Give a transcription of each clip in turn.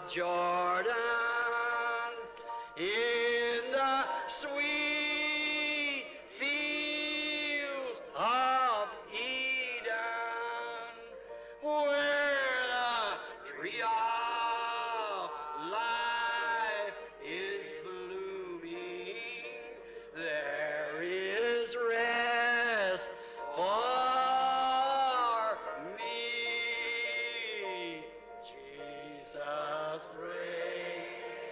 Jordan, in the sweet fields of Eden, where the tree of life is blooming, there is rest for me. Jesus prayed.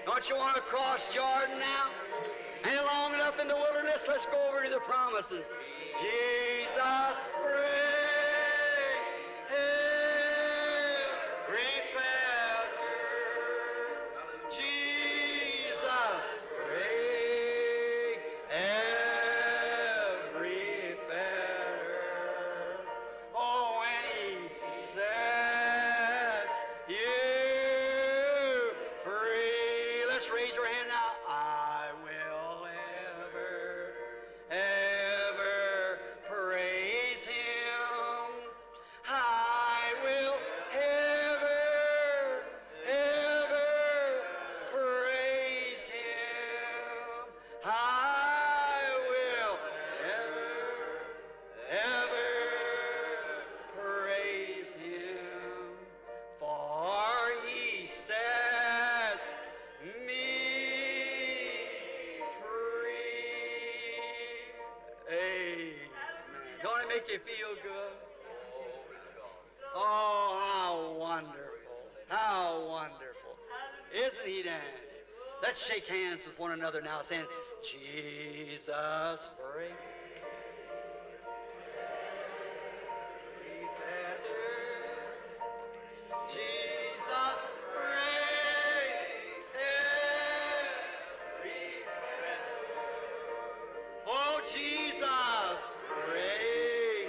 Don't you want to cross Jordan now? Ain't long enough in the wilderness. Let's go over to the promises. Jesus prayed. Every fetter. Jesus prayed. Every fetter. Oh, and he said, you free. Let's raise your hand now. I will ever praise him. I will ever praise him. I will ever praise him. For he says me free. Amen. Don't it make you feel good? Oh, how wonderful. How wonderful. Isn't he dandy? Let's shake hands with one another now, saying, Jesus pray. Jesus pray. Every oh, Jesus pray.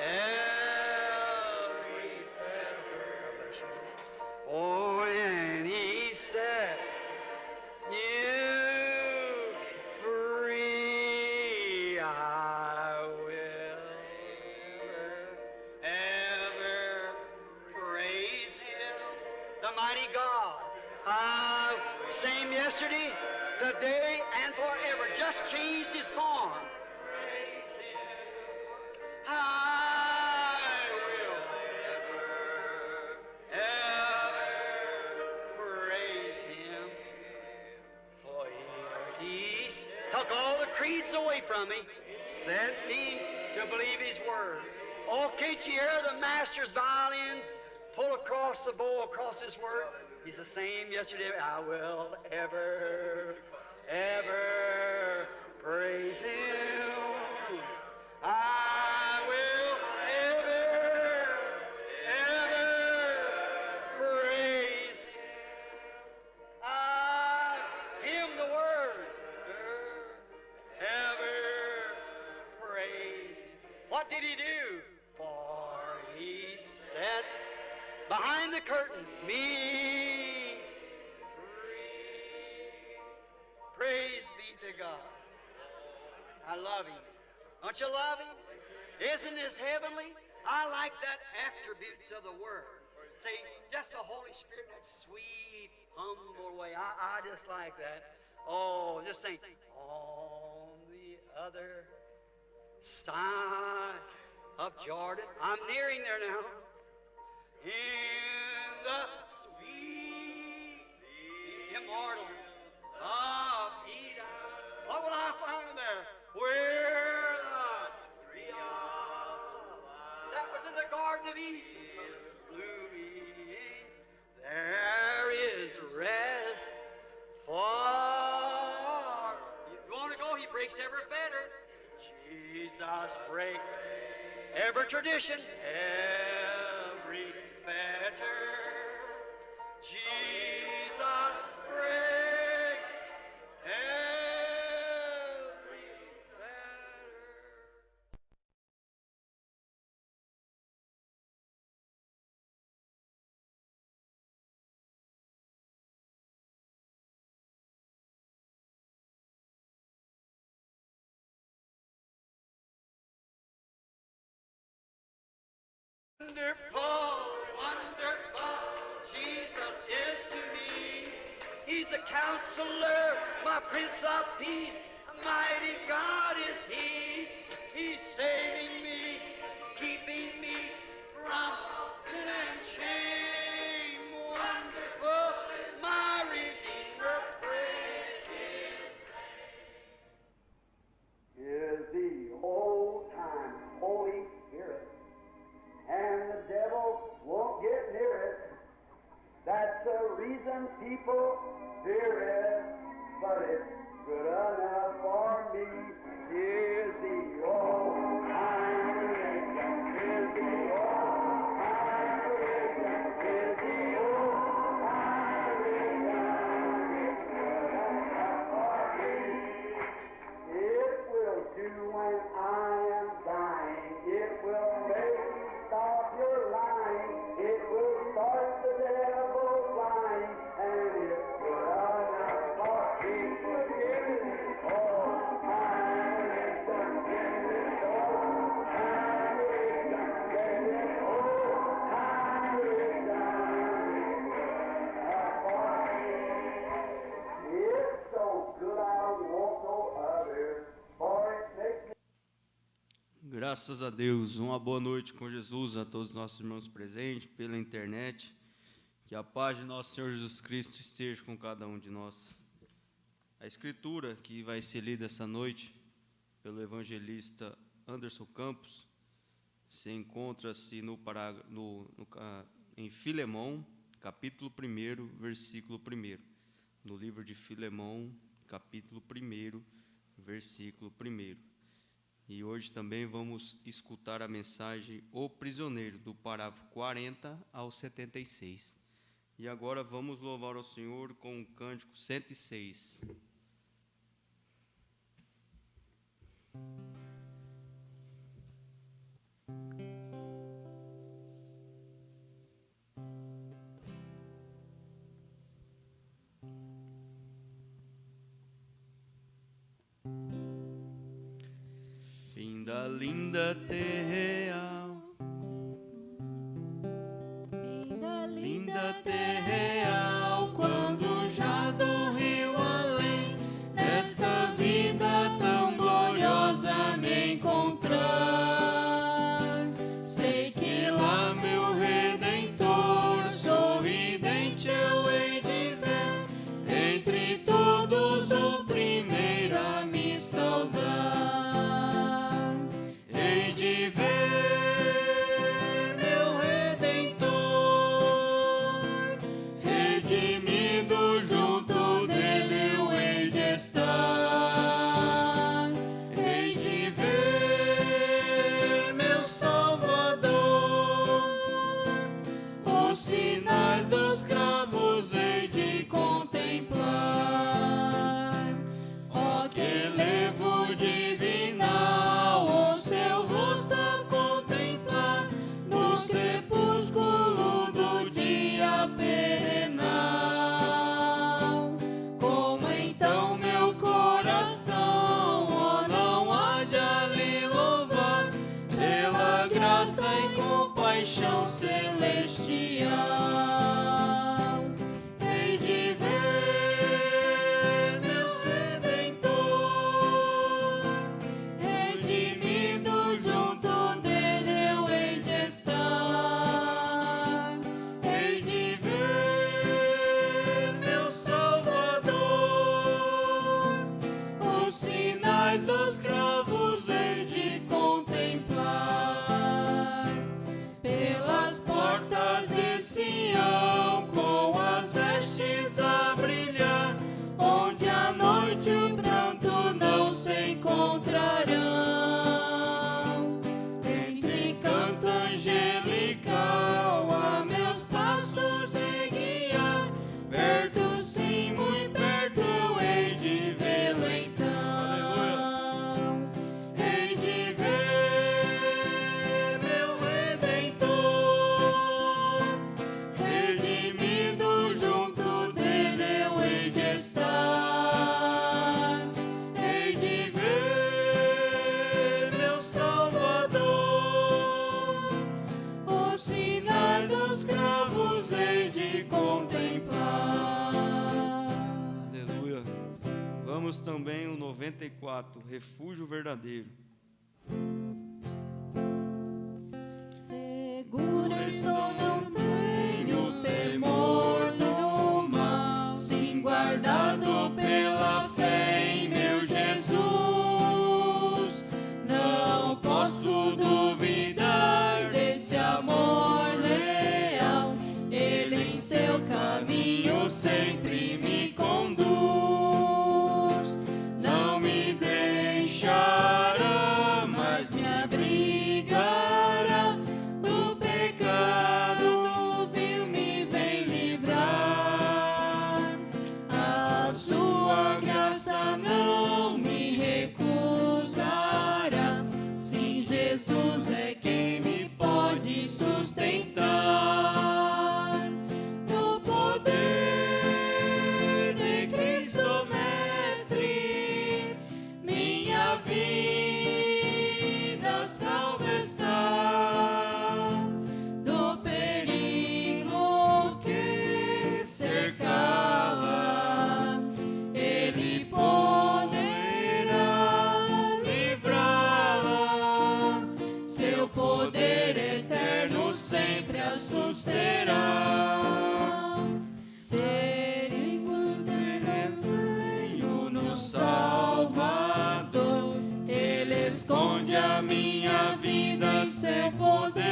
Every oh, and he set you free. I will ever praise him, the mighty God. Same yesterday, today, and forever. Just changed his form. Praise him. I will ever praise him. For he took all the creeds away from me, sent me to believe his word. Oh, can't you hear the master's violin pull across the bow across his word? He's the same yesterday. I will ever praise him. I will ever praise him, the word, ever praise him. What did he do? For he set behind the curtain me free. Praise be to God. I love him. Don't you love him? Isn't this heavenly? I like that attributes of the Word. See, just the Holy Spirit, that sweet, humble way. I just like that. Oh, just think, on the other side of Jordan. I'm nearing there now. In the sweet, immortal of Eden. What will I find there? Where the tree of life that was in the Garden of Eden blooming, there is rest for you. Want to go? He breaks every fetter. Jesus break every tradition, every fetter. Jesus break every fetter. Wonderful, wonderful, Jesus is to me. a counselor, my Prince of Peace. A mighty God is He. He's saving me, He's keeping me from sin and shame. Wonderful, my Redeemer, precious. Is the old-time Holy Spirit, and the devil won't get near it. That's the reason people fear it, but it's good enough for me. Is the old-time religion, is the old-time religion, is the old-time religion. It's good enough for me. It will do when I am dying. It will make you stop your lying. It will start the devil flying. And it's good enough for me. Give it all. Time religion, give it all. Time religion, give it all. Time religion, it's good enough for me. It's so good I don't want no other. Graças a Deus, uma boa noite com Jesus a todos os nossos irmãos presentes pela internet. Que a paz de nosso Senhor Jesus Cristo esteja com cada um de nós. A escritura que vai ser lida essa noite pelo evangelista Anderson Campos se encontra-se em Filemão, capítulo 1, versículo 1. No livro de Filemão, capítulo 1, versículo 1. E hoje também vamos escutar a mensagem O Prisioneiro, do parágrafo 40 ao 76. E agora vamos louvar ao Senhor com o cântico 106. Fim da linda terreal, linda terreal, quando já do rio além, nesta vida tão gloriosa me encontrar. Sei que lá meu Redentor sorridente eu hei de ver, entre todos o primeiro a me saudar. Paixão celestial, hei de ver meu Redentor, redimido junto dele eu hei de estar, hei de ver meu Salvador, os sinais dos cravos hei de contemplar. Pelas portas de Sião, com as vestes a brilhar, onde à noite o pranto não se encontrarão. 94, refúgio verdadeiro. Seguro estou, não tenho temor do mal, sim, guardado pela fé em meu Jesus. Não posso duvidar desse amor leal, Ele em seu caminho sempre me conduz. Não me deixará, mas me abrigará. Do pecado vil me vem livrar. A sua graça não me recusará. Sim, Jesus é quem me pode sustentar. No poder de Cristo Mestre, minha vida salva está. Do perigo que cercava, Ele poderá livrá-la. Seu poder eterno sempre a susterá. Perigo venho no Salvador, Ele esconde a minha vida, seu poder.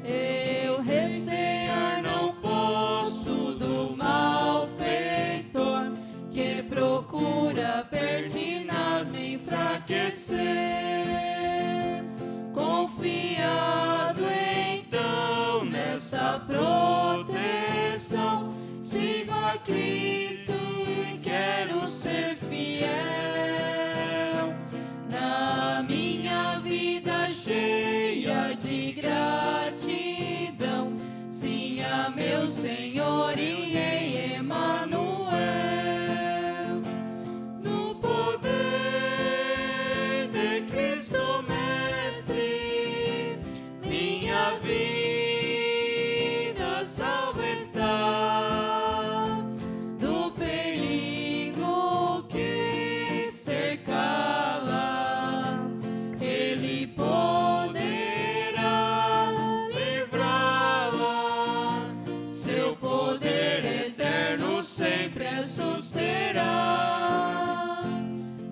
Eu recear não posso do malfeitor, que procura pertinaz me enfraquecer. Confiado então nessa proteção, sigo a Cristo e quero ser fiel. Na minha vida cheia de gratidão, sim, a meu Senhor e em Emanuel. No poder de Cristo Mestre, minha vida salva está. Do perigo que cercá-la, Ele poderá livrá-la. Seu poder eterno sempre a susterá.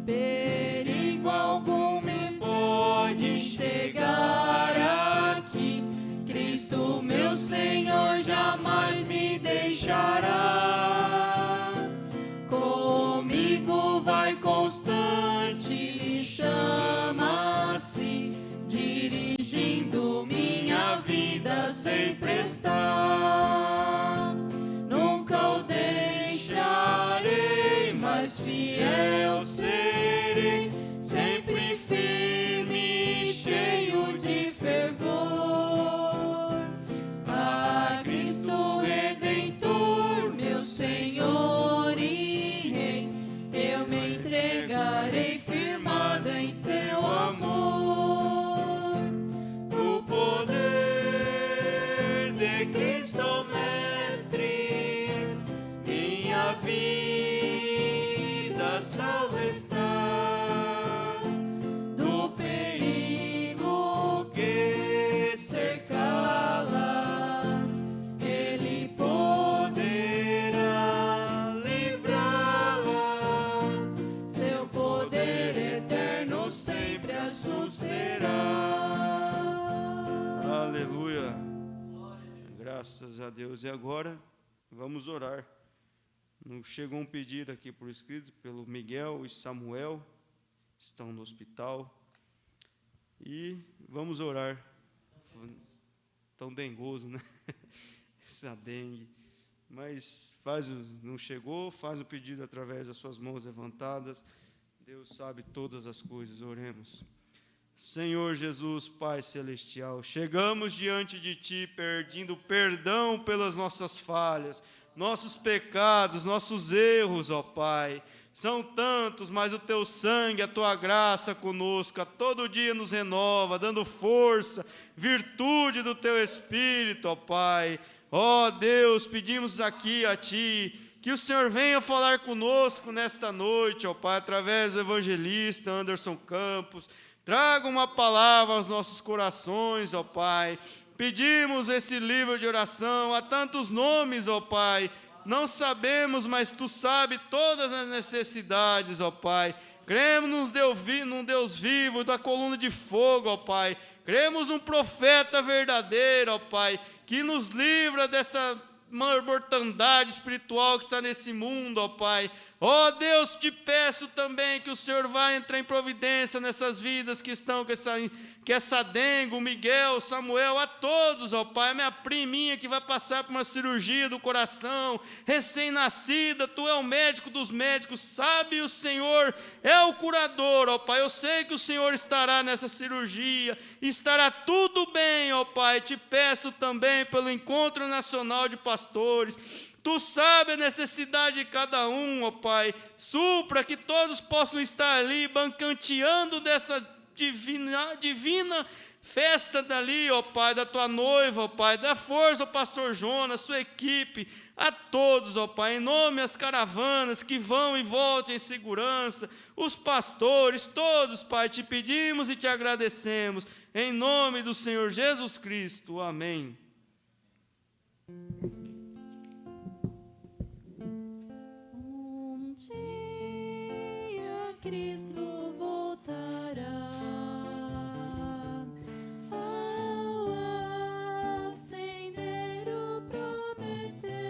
Perigo algum me pode chegar aqui, Cristo meu Senhor jamais me deixará. Comigo vai constante, lhe chama-se, dirigindo minha vida sempre está. Nunca o deixarei, mas fiel serei, sempre firme e cheio de fervor. A Cristo Redentor, meu Senhor e Rei, eu me entregarei firmada em seu amor. O poder de Cristo Mestre, minha vida salva está. Do perigo que cercá-la, Ele poderá livrá-la. Seu poder eterno sempre a susterá. Aleluia. Graças a Deus. E agora, vamos orar. Chegou um pedido aqui por escrito pelo Miguel e Samuel, estão no hospital. E vamos orar. Tão dengoso, né? Essa dengue. Mas não chegou, faz o pedido através das suas mãos levantadas. Deus sabe todas as coisas, oremos. Senhor Jesus, Pai Celestial, chegamos diante de Ti pedindo perdão pelas nossas falhas, nossos pecados, nossos erros, ó Pai. São tantos, mas o Teu sangue, a Tua graça conosco, a todo dia nos renova, dando força, virtude do Teu Espírito, ó Pai. Ó Deus, pedimos aqui a Ti, Que o Senhor venha falar conosco nesta noite, ó Pai, através do evangelista Anderson Campos. Traga uma palavra aos nossos corações, ó Pai. Pedimos esse livro de oração, há tantos nomes, ó Pai. Não sabemos, mas Tu sabes todas as necessidades, ó Pai. Cremos num Deus vivo, da coluna de fogo, ó Pai. Cremos num profeta verdadeiro, ó Pai, que nos livra dessa mortandade espiritual que está nesse mundo, ó Pai. Ó Deus, te peço também que o Senhor vá entrar em providência nessas vidas que estão com essa dengue, o Miguel, o Samuel, a todos, ó Pai. A minha priminha que vai passar por uma cirurgia do coração, recém-nascida, Tu é o médico dos médicos, sabe, o Senhor é o curador, ó Pai. Eu sei que o Senhor estará nessa cirurgia, estará tudo bem, ó Pai. Te peço também pelo Encontro Nacional de Pastores. Tu sabes a necessidade de cada um, ó Pai. Supra que todos possam estar ali bancanteando dessa divina festa dali, ó Pai, da Tua noiva, ó Pai. Dá força ao pastor Jonas, sua equipe, a todos, ó Pai, em nome das caravanas que vão e voltam em segurança, os pastores, todos, Pai, te pedimos e te agradecemos, em nome do Senhor Jesus Cristo. Amém. Cristo voltará, ao acender o prometeu,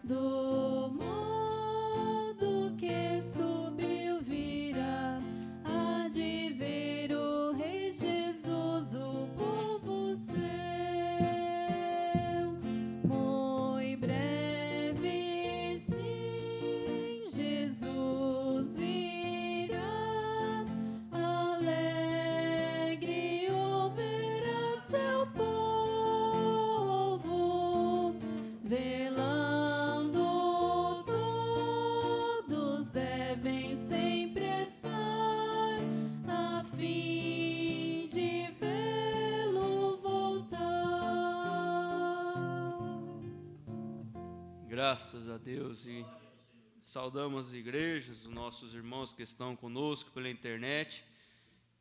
do modo que subiu virá, há de ver o Rei Jesus, o povo seu, muito breve, sim, Jesus virá, alegre ouvirá seu povo, velando todos devem sempre estar, a fim de vê-lo voltar. Graças a Deus e saudamos as igrejas, os nossos irmãos que estão conosco pela internet.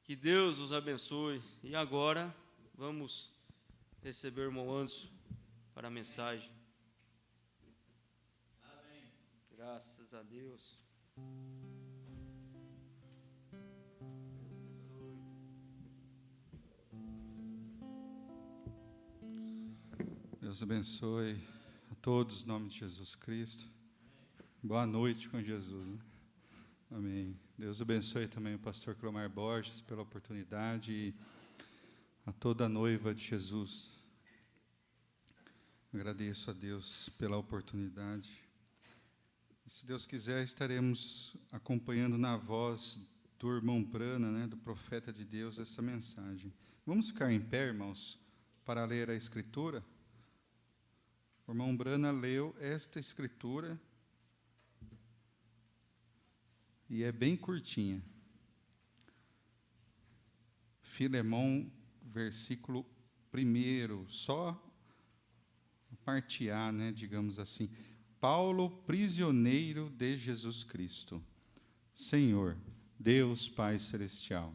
Que Deus os abençoe. E agora vamos receber o irmão Anderson para a mensagem. Amém. Graças a Deus. Deus abençoe a todos, em nome de Jesus Cristo. Boa noite com Jesus, né? Amém. Deus abençoe também o pastor Clomar Borges pela oportunidade e a toda a noiva de Jesus. Agradeço a Deus pela oportunidade. E, se Deus quiser, estaremos acompanhando na voz do irmão Prana, né, do profeta de Deus, essa mensagem. Vamos ficar em pé, irmãos, para ler a Escritura? O irmão Brana leu esta Escritura e é bem curtinha. Filemão, versículo 1, só a parte A, né, digamos assim. Paulo, prisioneiro de Jesus Cristo. Senhor, Deus Pai Celestial,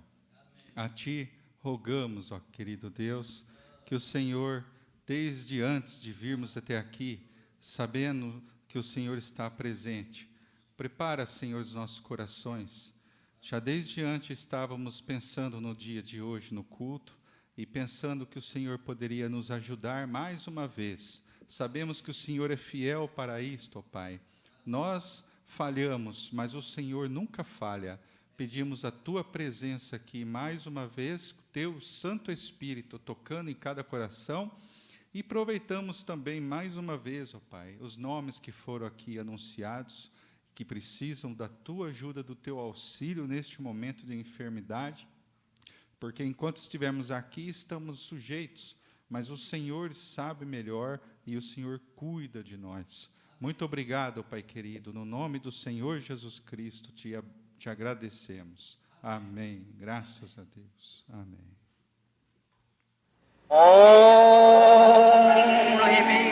a Ti rogamos, ó querido Deus, que o Senhor, desde antes de virmos até aqui, sabendo que o Senhor está presente, prepara, Senhor, os nossos corações. Já desde antes estávamos pensando no dia de hoje, no culto, e pensando que o Senhor poderia nos ajudar mais uma vez. Sabemos que o Senhor é fiel para isto, ó Pai. Nós falhamos, mas o Senhor nunca falha. Pedimos a Tua presença aqui mais uma vez, Teu Santo Espírito tocando em cada coração, e aproveitamos também mais uma vez, ó Pai, os nomes que foram aqui anunciados, que precisam da Tua ajuda, do Teu auxílio neste momento de enfermidade, porque enquanto estivermos aqui, estamos sujeitos, mas o Senhor sabe melhor e o Senhor cuida de nós. Muito obrigado, Pai querido, no nome do Senhor Jesus Cristo, te agradecemos. Amém. Graças a Deus. Amém. Only me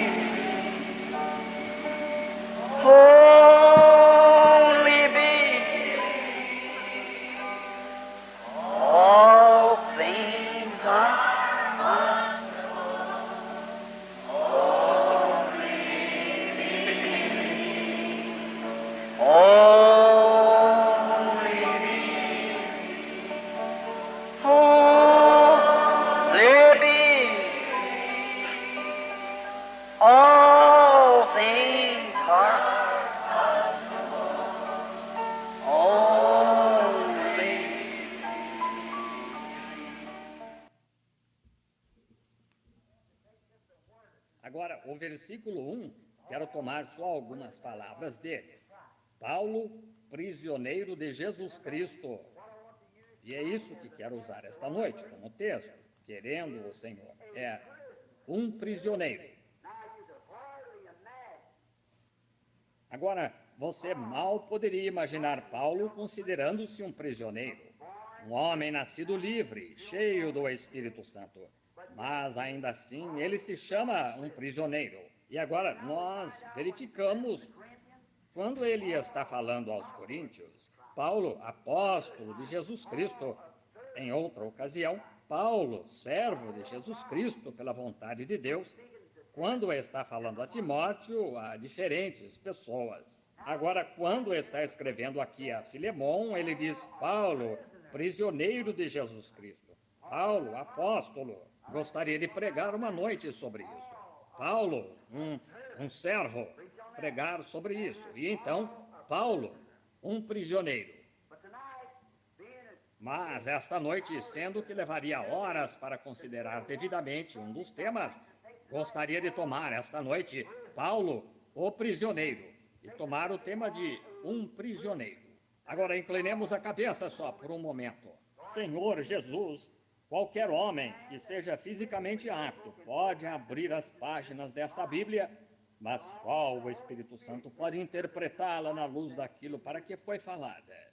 Agora, o versículo 1, quero tomar só algumas palavras dele. Paulo, prisioneiro de Jesus Cristo. E é isso que quero usar esta noite como texto, querendo o Senhor. É um prisioneiro. Agora, você mal poderia imaginar Paulo considerando-se um prisioneiro, um homem nascido livre, cheio do Espírito Santo. Mas, ainda assim, ele se chama um prisioneiro. E agora, nós verificamos, quando ele está falando aos Coríntios, Paulo, apóstolo de Jesus Cristo, em outra ocasião, Paulo, servo de Jesus Cristo pela vontade de Deus, quando está falando a Timóteo, a diferentes pessoas. Agora, quando está escrevendo aqui a Filemon, ele diz Paulo, prisioneiro de Jesus Cristo. Paulo, apóstolo, gostaria de pregar uma noite sobre isso. Paulo, um servo, pregar sobre isso. E então, Paulo, um prisioneiro. Mas esta noite, sendo que levaria horas para considerar devidamente um dos temas, gostaria de tomar esta noite Paulo, o prisioneiro, e tomar o tema de um prisioneiro. Agora, inclinemos a cabeça só por um momento. Senhor Jesus, qualquer homem que seja fisicamente apto pode abrir as páginas desta Bíblia, mas só o Espírito Santo pode interpretá-la na luz daquilo para que foi falada.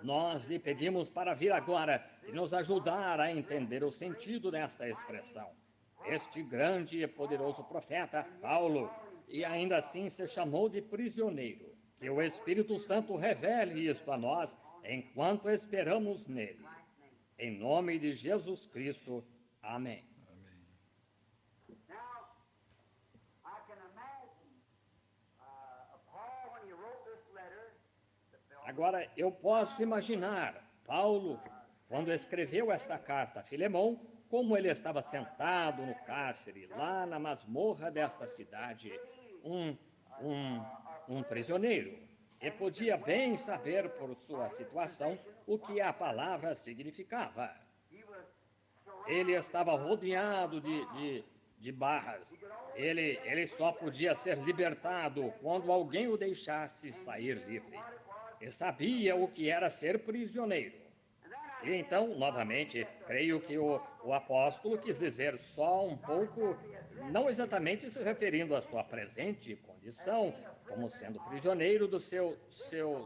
Nós lhe pedimos para vir agora e nos ajudar a entender o sentido desta expressão. Este grande e poderoso profeta, Paulo, e ainda assim se chamou de prisioneiro. Que o Espírito Santo revele isto a nós enquanto esperamos nele. Em nome de Jesus Cristo. Amém. Agora, eu posso imaginar Paulo, quando escreveu esta carta a Filemon, como ele estava sentado no cárcere, lá na masmorra desta cidade, um prisioneiro, e podia bem saber por sua situação o que a palavra significava. Ele estava rodeado de barras. Ele só podia ser libertado quando alguém o deixasse sair livre. E sabia o que era ser prisioneiro. E então, novamente, creio que o apóstolo quis dizer só um pouco, não exatamente se referindo à sua presente condição, como sendo prisioneiro do seu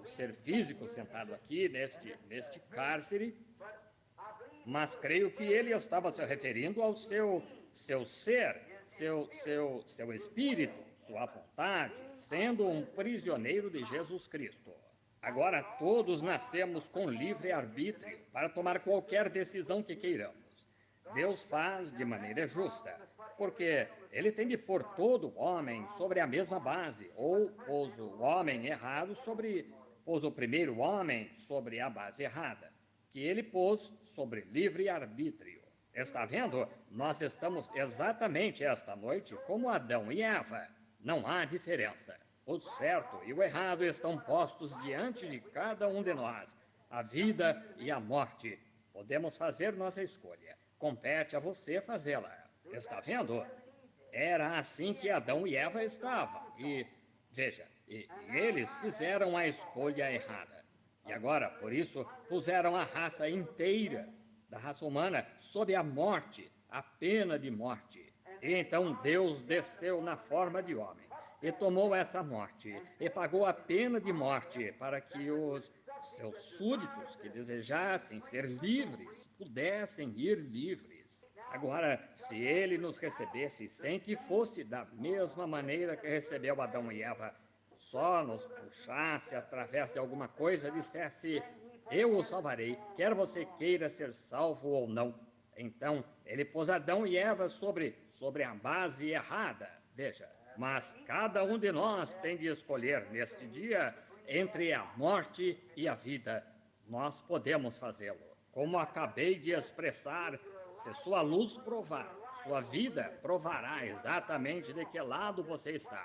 ser físico sentado aqui neste cárcere, mas creio que ele estava se referindo ao seu ser, seu espírito, sua vontade, sendo um prisioneiro de Jesus Cristo. Agora, todos nascemos com livre arbítrio para tomar qualquer decisão que queiramos. Deus faz de maneira justa, porque Ele tem de pôr todo homem sobre a mesma base, ou pôs o homem errado pôs o primeiro homem sobre a base errada, que Ele pôs sobre livre arbítrio. Está vendo? Nós estamos exatamente esta noite como Adão e Eva. Não há diferença. O certo e o errado estão postos diante de cada um de nós. A vida e a morte. Podemos fazer nossa escolha. Compete a você fazê-la. Está vendo? Era assim que Adão e Eva estavam. E, veja, eles fizeram a escolha errada. E agora, por isso, puseram a raça inteira da raça humana sob a morte, a pena de morte. E então Deus desceu na forma de homem. E tomou essa morte, e pagou a pena de morte para que os seus súditos que desejassem ser livres, pudessem ir livres. Agora, se ele nos recebesse sem que fosse da mesma maneira que recebeu Adão e Eva, só nos puxasse através de alguma coisa, dissesse, eu o salvarei, quer você queira ser salvo ou não. Então, ele pôs Adão e Eva sobre a base errada, veja. Mas cada um de nós tem de escolher neste dia entre a morte e a vida. Nós podemos fazê-lo. Como acabei de expressar, se sua luz provar, sua vida provará exatamente de que lado você está.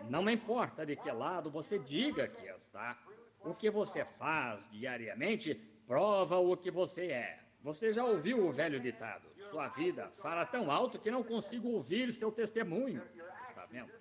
Não importa de que lado você diga que está. O que você faz diariamente prova o que você é. Você já ouviu o velho ditado? Sua vida fala tão alto que não consigo ouvir seu testemunho. Está vendo?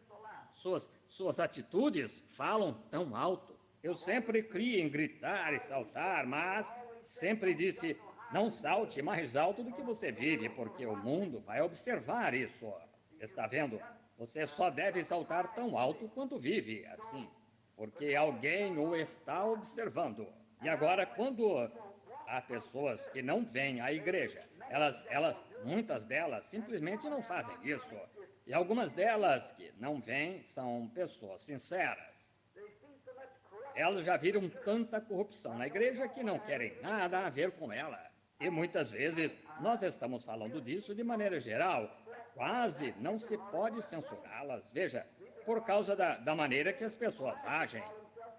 Suas atitudes falam tão alto. Eu sempre criei em gritar e saltar, mas sempre disse, não salte mais alto do que você vive, porque o mundo vai observar isso. Está vendo? Você só deve saltar tão alto quanto vive, assim, porque alguém o está observando. E agora, quando há pessoas que não vêm à igreja, muitas delas simplesmente não fazem isso. E algumas delas que não vêm são pessoas sinceras. Elas já viram tanta corrupção na igreja que não querem nada a ver com ela. E muitas vezes nós estamos falando disso de maneira geral. Quase não se pode censurá-las. Veja, por causa da maneira que as pessoas agem.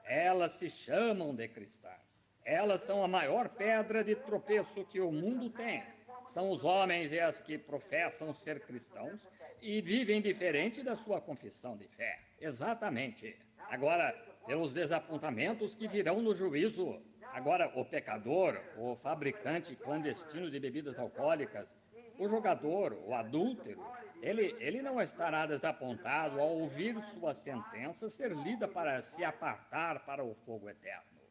Elas se chamam de cristãs. Elas são a maior pedra de tropeço que o mundo tem. São os homens e as que professam ser cristãos e vivem diferente da sua confissão de fé. Exatamente. Agora, pelos desapontamentos que virão no juízo. Agora, o pecador, o fabricante clandestino de bebidas alcoólicas, o jogador, o adúltero, ele não estará desapontado ao ouvir sua sentença ser lida para se apartar para o fogo eterno.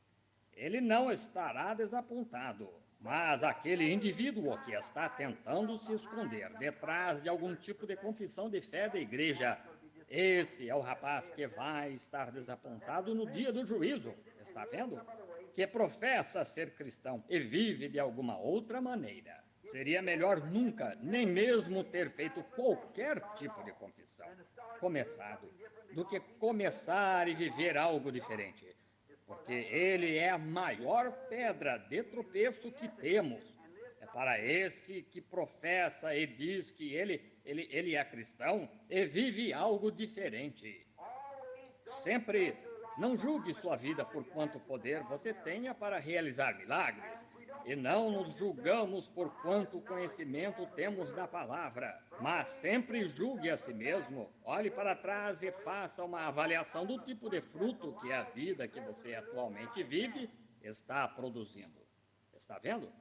Ele não estará desapontado, mas aquele indivíduo que está tentando se esconder detrás de algum tipo de confissão de fé da igreja, esse é o rapaz que vai estar desapontado no dia do juízo, está vendo? Que professa ser cristão e vive de alguma outra maneira. Seria melhor nunca, nem mesmo ter feito qualquer tipo de confissão, começado, do que começar e viver algo diferente. Porque ele é a maior pedra de tropeço que temos. É para esse que professa e diz que ele é cristão e vive algo diferente. Sempre não julgue sua vida por quanto poder você tenha para realizar milagres. E não nos julgamos por quanto conhecimento temos da palavra, mas sempre julgue a si mesmo, olhe para trás e faça uma avaliação do tipo de fruto que a vida que você atualmente vive está produzindo. Está vendo?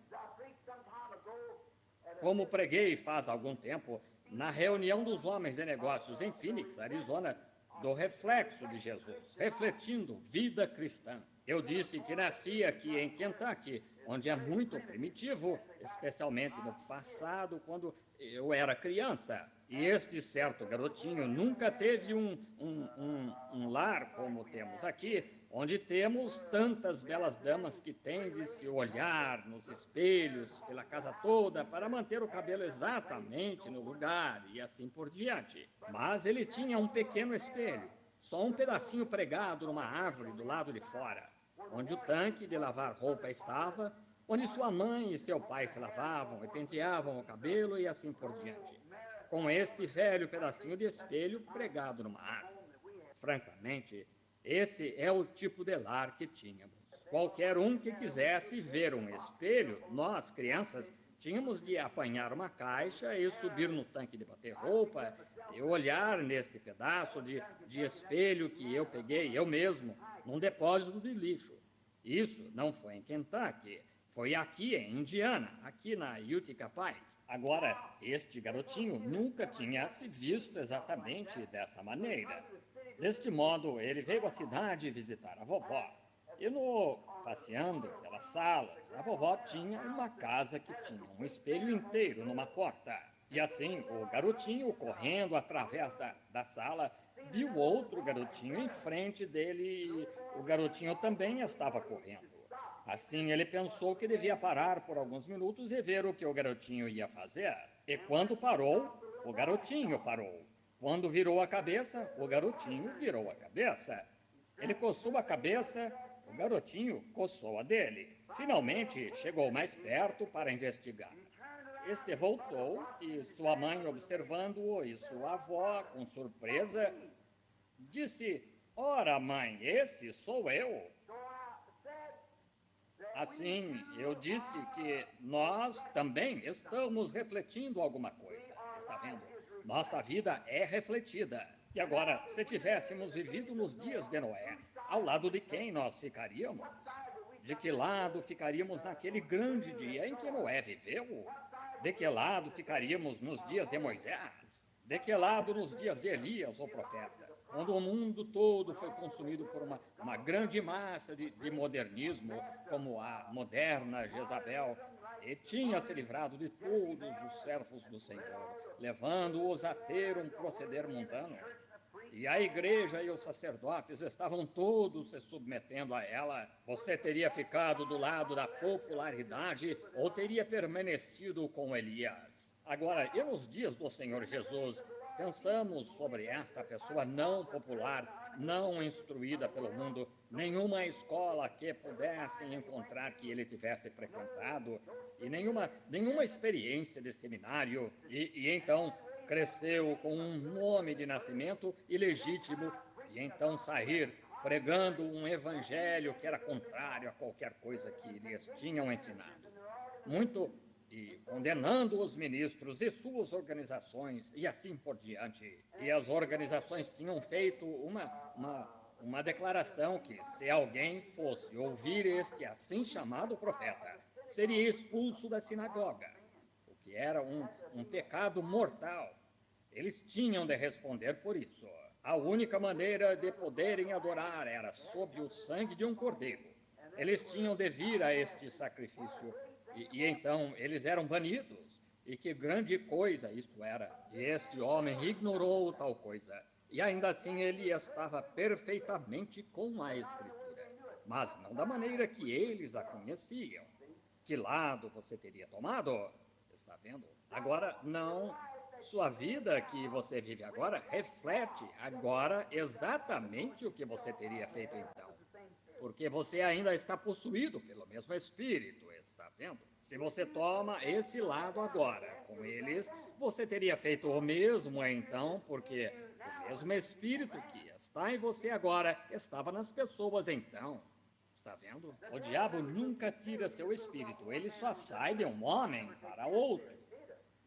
Como preguei faz algum tempo, na reunião dos homens de negócios em Phoenix, Arizona, do reflexo de Jesus, refletindo vida cristã. Eu disse que nasci aqui em Kentucky, onde é muito primitivo, especialmente no passado, quando eu era criança. E este certo garotinho nunca teve um lar como temos aqui, onde temos tantas belas damas que têm de se olhar nos espelhos pela casa toda para manter o cabelo exatamente no lugar e assim por diante. Mas ele tinha um pequeno espelho, só um pedacinho pregado numa árvore do lado de fora, onde o tanque de lavar roupa estava, onde sua mãe e seu pai se lavavam e penteavam o cabelo e assim por diante, com este velho pedacinho de espelho pregado numa árvore. Francamente, esse é o tipo de lar que tínhamos. Qualquer um que quisesse ver um espelho, nós, crianças, tínhamos de apanhar uma caixa e subir no tanque de bater roupa e olhar neste pedaço de espelho que eu peguei, eu mesmo, num depósito de lixo. Isso não foi em Kentucky, foi aqui em Indiana, aqui na Utica Pike. Agora, este garotinho nunca tinha se visto exatamente dessa maneira. Deste modo, ele veio à cidade visitar a vovó. E passeando pelas salas, a vovó tinha uma casa que tinha um espelho inteiro numa porta. E assim, o garotinho, correndo através da sala, viu outro garotinho em frente dele e o garotinho também estava correndo. Assim, ele pensou que devia parar por alguns minutos e ver o que o garotinho ia fazer. E quando parou, o garotinho parou. Quando virou a cabeça, o garotinho virou a cabeça. Ele coçou a cabeça, o garotinho coçou a dele. Finalmente, chegou mais perto para investigar. E se voltou, e sua mãe, observando-o, e sua avó, com surpresa, disse, ora, mãe, esse sou eu. Assim, eu disse que nós também estamos refletindo alguma coisa. Está vendo? Nossa vida é refletida. E agora, se tivéssemos vivido nos dias de Noé, ao lado de quem nós ficaríamos? De que lado ficaríamos naquele grande dia em que Noé viveu? De que lado ficaríamos nos dias de Moisés? De que lado nos dias de Elias, o profeta? Quando o mundo todo foi consumido por uma grande massa de modernismo, como a moderna Jezabel, e tinha se livrado de todos os servos do Senhor, levando-os a ter um proceder mundano. E a igreja e os sacerdotes estavam todos se submetendo a ela. Você teria ficado do lado da popularidade ou teria permanecido com Elias? Agora, e nos dias do Senhor Jesus, pensamos sobre esta pessoa não popular, não instruída pelo mundo, nenhuma escola que pudessem encontrar que ele tivesse frequentado, e nenhuma experiência de seminário, e então cresceu com um nome de nascimento ilegítimo, e então sair pregando um evangelho que era contrário a qualquer coisa que eles tinham ensinado. E condenando os ministros e suas organizações, e assim por diante. E as organizações tinham feito uma declaração que, se alguém fosse ouvir este assim chamado profeta, seria expulso da sinagoga, o que era um pecado mortal. Eles tinham de responder por isso. A única maneira de poderem adorar era sob o sangue de um cordeiro. Eles tinham de vir a este sacrifício. E então eles eram banidos. E que grande coisa isto era. E este homem ignorou tal coisa. E ainda assim ele estava perfeitamente com a Escritura. Mas não da maneira que eles a conheciam. Que lado você teria tomado? Está vendo? Agora, não. Sua vida que você vive agora reflete agora exatamente o que você teria feito então. Porque você ainda está possuído pelo mesmo Espírito, está vendo? Se você toma esse lado agora com eles, você teria feito o mesmo então, porque o mesmo Espírito que está em você agora estava nas pessoas então. Está vendo? O diabo nunca tira seu espírito, ele só sai de um homem para outro.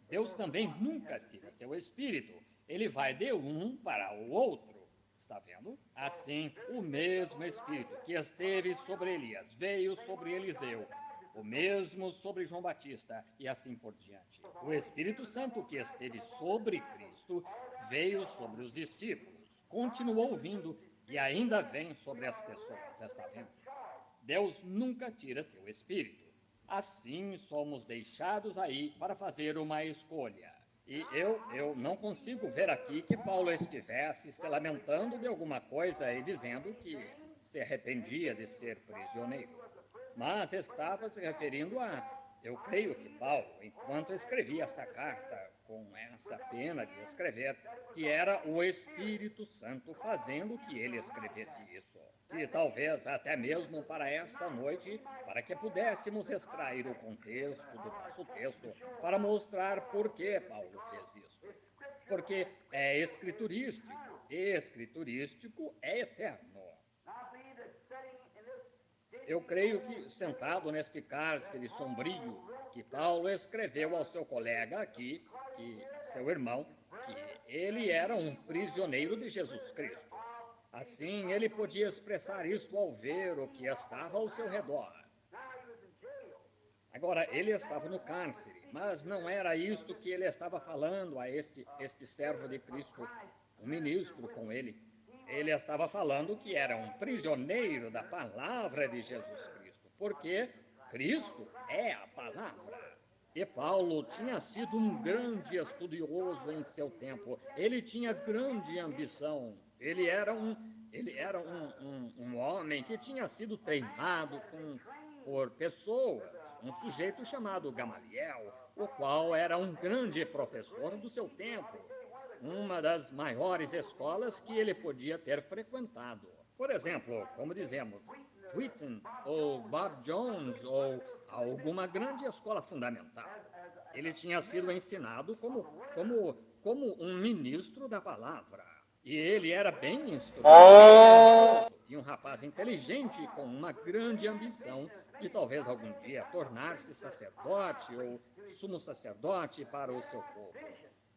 Deus também nunca tira seu espírito, ele vai de um para o outro. Está vendo? Assim, o mesmo Espírito que esteve sobre Elias veio sobre Eliseu, o mesmo sobre João Batista e assim por diante. O Espírito Santo que esteve sobre Cristo veio sobre os discípulos, continuou vindo e ainda vem sobre as pessoas. Está vendo? Deus nunca tira seu Espírito. Assim, somos deixados aí para fazer uma escolha. E eu não consigo ver aqui que Paulo estivesse se lamentando de alguma coisa e dizendo que se arrependia de ser prisioneiro. Mas estava se referindo eu creio que Paulo, enquanto escrevia esta carta, com essa pena de escrever, que era o Espírito Santo fazendo que ele escrevesse isso. E talvez até mesmo para esta noite, para que pudéssemos extrair o contexto do nosso texto, para mostrar por que Paulo fez isso. Porque é escriturístico, e escriturístico é eterno. Eu creio que, sentado neste cárcere sombrio, que Paulo escreveu ao seu colega aqui, seu irmão, que ele era um prisioneiro de Jesus Cristo. Assim, ele podia expressar isso ao ver o que estava ao seu redor. Agora, ele estava no cárcere, mas não era isto que ele estava falando a este servo de Cristo, um ministro com ele. Ele estava falando que era um prisioneiro da palavra de Jesus Cristo, porque Cristo é a palavra. E Paulo tinha sido um grande estudioso em seu tempo. Ele tinha grande ambição. Ele era um homem que tinha sido treinado por pessoas, um sujeito chamado Gamaliel, o qual era um grande professor do seu tempo, uma das maiores escolas que ele podia ter frequentado. Por exemplo, como dizemos, Wheaton ou Bob Jones ou alguma grande escola fundamental. Ele tinha sido ensinado como um ministro da palavra. E ele era bem instruído e um rapaz inteligente com uma grande ambição de talvez algum dia tornar-se sacerdote ou sumo sacerdote para o seu povo.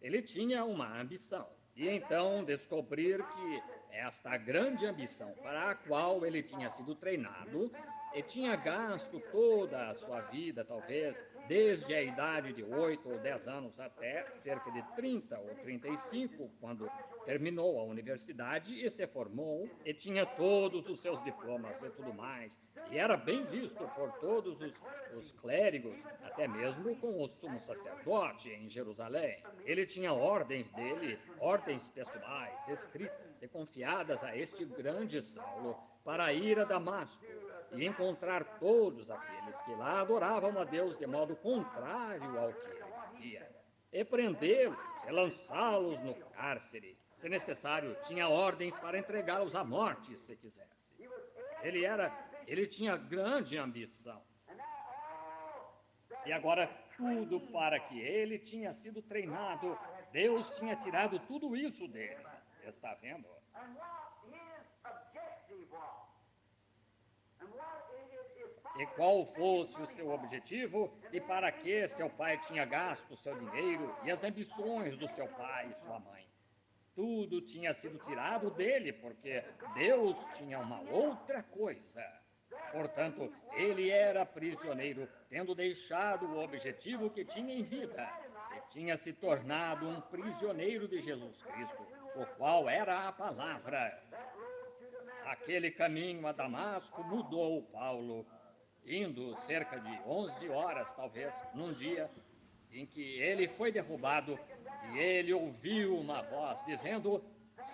Ele tinha uma ambição. E então descobrir que esta grande ambição para a qual ele tinha sido treinado, e tinha gasto toda a sua vida, talvez, desde a idade de 8 ou 10 anos até cerca de 30 ou 35, quando terminou a universidade e se formou, e tinha todos os seus diplomas e tudo mais, e era bem visto por todos os clérigos, até mesmo com o sumo sacerdote em Jerusalém. Ele tinha ordens dele, ordens pessoais, escritas e confiadas a este grande Saulo para ir a Damasco e encontrar todos aqueles que lá adoravam a Deus de modo contrário ao que ele dizia, e prendê-los e lançá-los no cárcere. Se necessário, tinha ordens para entregá-los à morte, se quisesse. Ele tinha grande ambição. E agora, tudo para que ele tinha sido treinado, Deus tinha tirado tudo isso dele. Está vendo? E qual fosse o seu objetivo e para que seu pai tinha gasto o seu dinheiro e as ambições do seu pai e sua mãe. Tudo tinha sido tirado dele, porque Deus tinha uma outra coisa. Portanto, ele era prisioneiro, tendo deixado o objetivo que tinha em vida, e tinha se tornado um prisioneiro de Jesus Cristo, o qual era a palavra. Aquele caminho a Damasco mudou Paulo, indo cerca de 11 horas, talvez, num dia em que ele foi derrubado, e ele ouviu uma voz dizendo: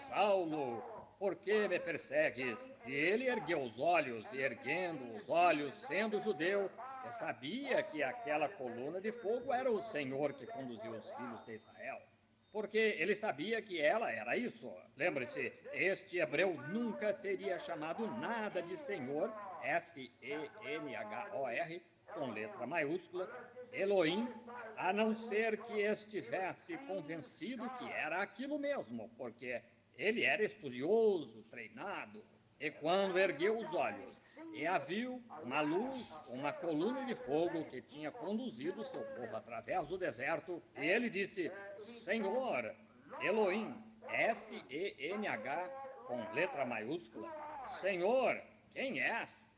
Saulo, por que me persegues? E ele ergueu os olhos, e erguendo os olhos, sendo judeu, sabia que aquela coluna de fogo era o Senhor que conduziu os filhos de Israel. Porque ele sabia que ela era isso. Lembre-se, este hebreu nunca teria chamado nada de Senhor, S-E-N-H-O-R, com letra maiúscula, Elohim, a não ser que estivesse convencido que era aquilo mesmo, porque ele era estudioso, treinado. E quando ergueu os olhos e a viu, uma luz, uma coluna de fogo que tinha conduzido seu povo através do deserto, e ele disse: Senhor, Elohim, S-E-N-H, com letra maiúscula, Senhor, quem és?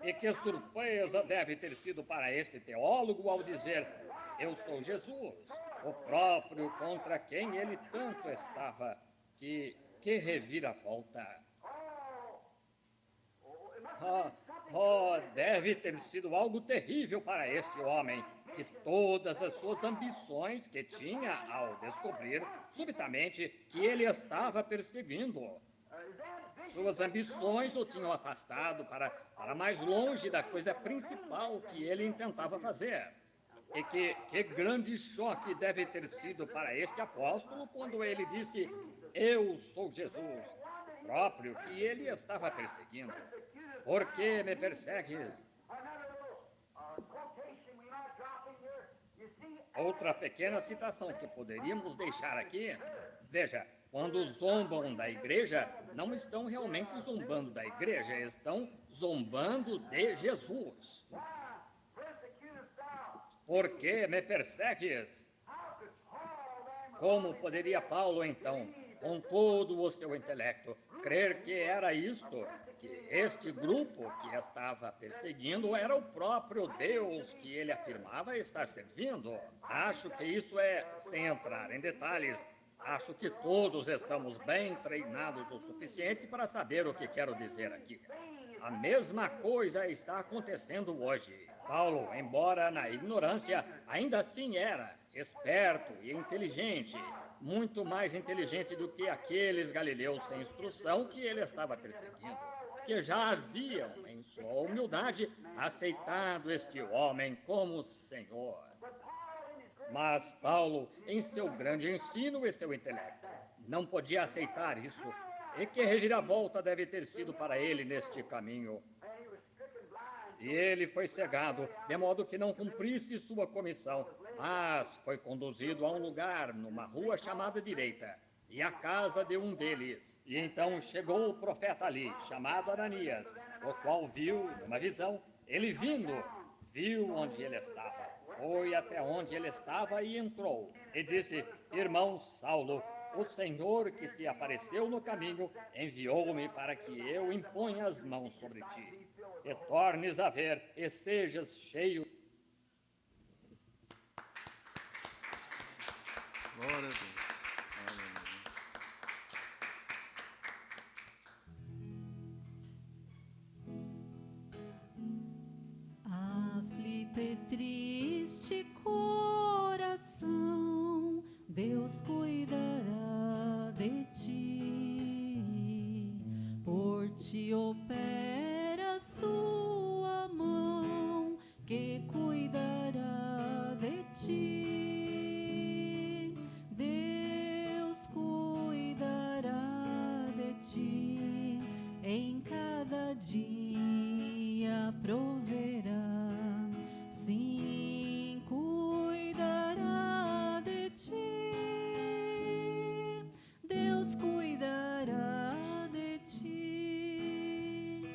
E que surpresa deve ter sido para este teólogo ao dizer: eu sou Jesus, o próprio contra quem ele tanto estava. Que reviravolta! Deve ter sido algo terrível para este homem, que todas as suas ambições que tinha ao descobrir, subitamente, que ele estava perseguindo. Suas ambições o tinham afastado para mais longe da coisa principal que ele intentava fazer. E que grande choque deve ter sido para este apóstolo quando ele disse: eu sou Jesus, próprio que ele estava perseguindo. Por que me persegues? Outra pequena citação que poderíamos deixar aqui. Veja, quando zombam da igreja, não estão realmente zombando da igreja, estão zombando de Jesus. Por que me persegues? Como poderia Paulo, então, com todo o seu intelecto, crer que era isto, que este grupo que estava perseguindo era o próprio Deus que ele afirmava estar servindo? Acho que isso sem entrar em detalhes, acho que todos estamos bem treinados o suficiente para saber o que quero dizer aqui. A mesma coisa está acontecendo hoje. Paulo, embora na ignorância, ainda assim era esperto e inteligente, muito mais inteligente do que aqueles galileus sem instrução que ele estava perseguindo, que já haviam, em sua humildade, aceitado este homem como Senhor. Mas Paulo, em seu grande ensino e seu intelecto, não podia aceitar isso. E que reviravolta deve ter sido para ele neste caminho. E ele foi cegado, de modo que não cumprisse sua comissão, mas foi conduzido a um lugar, numa rua chamada Direita, e à casa de um deles. E então chegou o profeta ali, chamado Ananias, o qual viu, numa visão, ele viu onde ele estava, foi até onde ele estava e entrou. E disse: irmão Saulo, O Senhor que te apareceu no caminho enviou-me para que eu imponha as mãos sobre ti, e tornes a ver e sejas cheio. Glória a Deus. Aflito e triste coração, Deus cuidará de ti, por ti opera sua mão, que cuidará de ti. Deus cuidará de ti, em cada dia proverá. Sim, cuidará de ti. Deus cuidará de ti.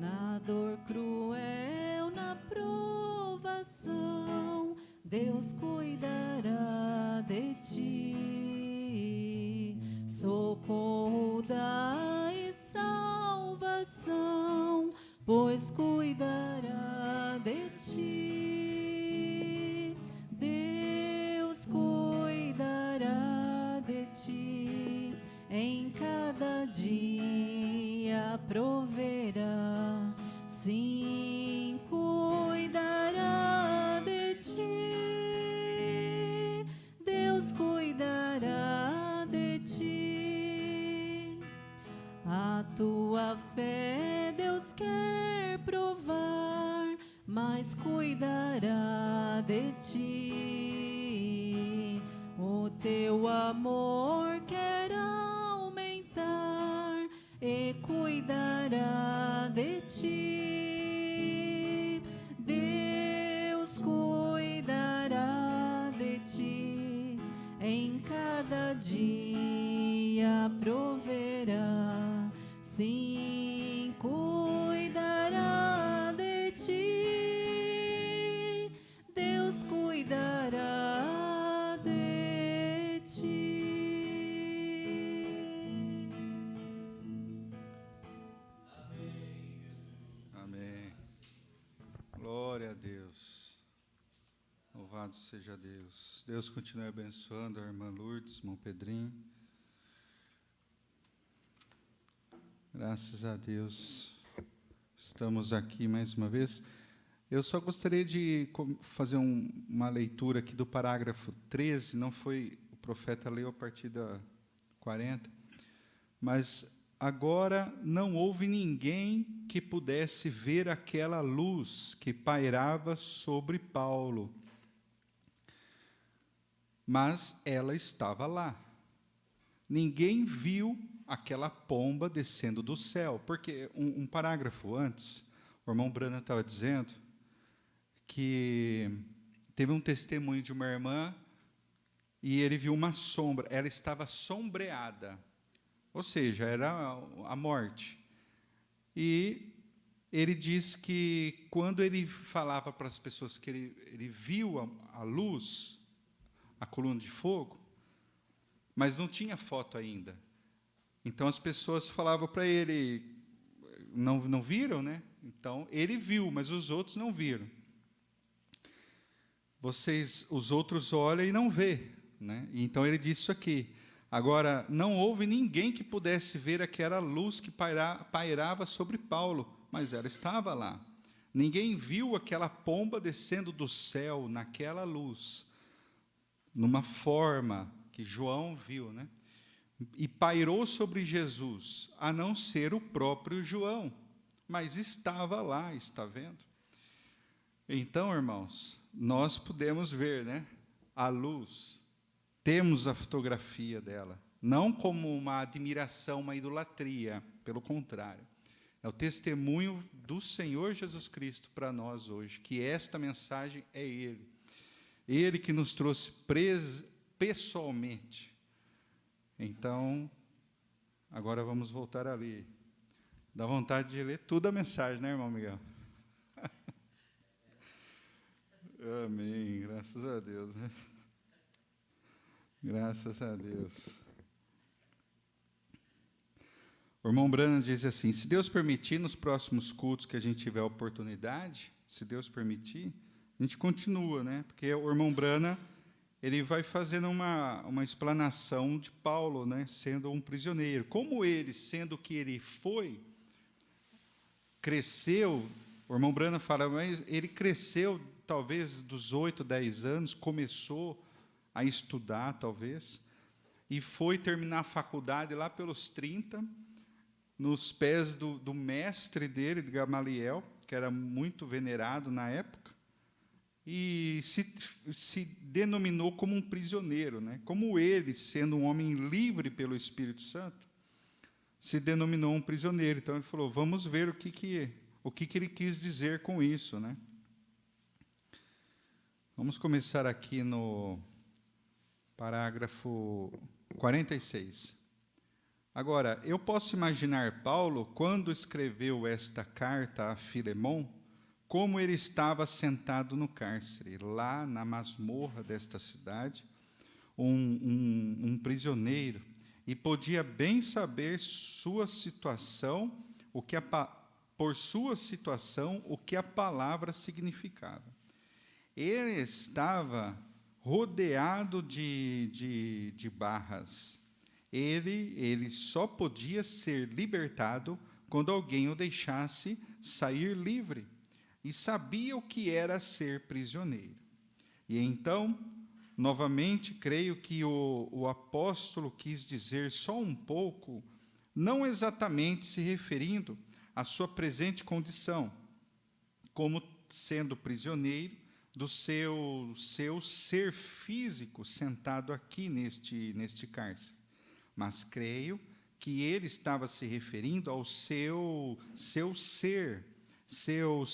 Na dor cruel, na provação, Deus cuidará de ti. Socorro dá e salvação, pois cuidará de ti. Deus cuidará de ti, em cada dia proverá. Sim, cuidará de ti. Deus cuidará de ti. A tua fé Deus quer provar, mas cuidará de ti. O teu amor quer aumentar e cuidará de ti. Deus cuidará de ti, em cada dia proverá. Sim, cuidará de ti. Deus cuidará de ti. Amém. Glória a Deus. Louvado seja Deus. Deus continue abençoando a irmã Lourdes, irmão Pedrinho. Graças a Deus. Estamos aqui mais uma vez. Eu só gostaria de fazer uma leitura aqui do parágrafo 13, não foi o profeta leu a partir da 40, mas agora não houve ninguém que pudesse ver aquela luz que pairava sobre Paulo, mas ela estava lá. Ninguém viu aquela pomba descendo do céu, porque um parágrafo antes, o irmão Brana estava dizendo que teve um testemunho de uma irmã e ele viu uma sombra, ela estava sombreada, ou seja, era a morte. E ele diz que quando ele falava para as pessoas que ele viu a luz, a coluna de fogo, mas não tinha foto ainda. Então as pessoas falavam para ele, não viram, né? Então ele viu, mas os outros não viram. Os outros olham e não vê, né? Então ele disse isso aqui. Agora, não houve ninguém que pudesse ver aquela luz que pairava sobre Paulo, mas ela estava lá. Ninguém viu aquela pomba descendo do céu naquela luz, numa forma que João viu, né? E pairou sobre Jesus, a não ser o próprio João, mas estava lá, está vendo? Então, irmãos, nós podemos ver, né, a luz, temos a fotografia dela, não como uma admiração, uma idolatria, pelo contrário, é o testemunho do Senhor Jesus Cristo para nós hoje, que esta mensagem é Ele que nos trouxe pessoalmente. Então, agora vamos voltar ali. Dá vontade de ler toda a mensagem, né, irmão Miguel? Amém, graças a Deus, né? Graças a Deus. O irmão Branham diz assim: se Deus permitir, nos próximos cultos que a gente tiver oportunidade, se Deus permitir, a gente continua, né? Porque o irmão Branham, ele vai fazendo uma explanação de Paulo, né, sendo um prisioneiro. Como ele, sendo que ele foi, cresceu, o irmão Branham fala, mas ele cresceu, talvez, dos 8, 10 anos, começou a estudar, talvez, e foi terminar a faculdade lá pelos 30, nos pés do mestre dele, de Gamaliel, que era muito venerado na época, e se denominou como um prisioneiro, né? Como ele, sendo um homem livre pelo Espírito Santo, se denominou um prisioneiro. Então, ele falou, vamos ver o que ele quis dizer com isso, né? Vamos começar aqui no parágrafo 46. Agora, eu posso imaginar Paulo, quando escreveu esta carta a Filemon, como ele estava sentado no cárcere, lá na masmorra desta cidade, um prisioneiro, e podia bem saber sua situação, por sua situação, o que a palavra significava. Ele estava rodeado de barras. Ele só podia ser libertado quando alguém o deixasse sair livre. E sabia o que era ser prisioneiro. E então, novamente, creio que o apóstolo quis dizer só um pouco, não exatamente se referindo à sua presente condição, como sendo prisioneiro do seu ser físico sentado aqui neste cárcere. Mas creio que ele estava se referindo ao seu ser, seu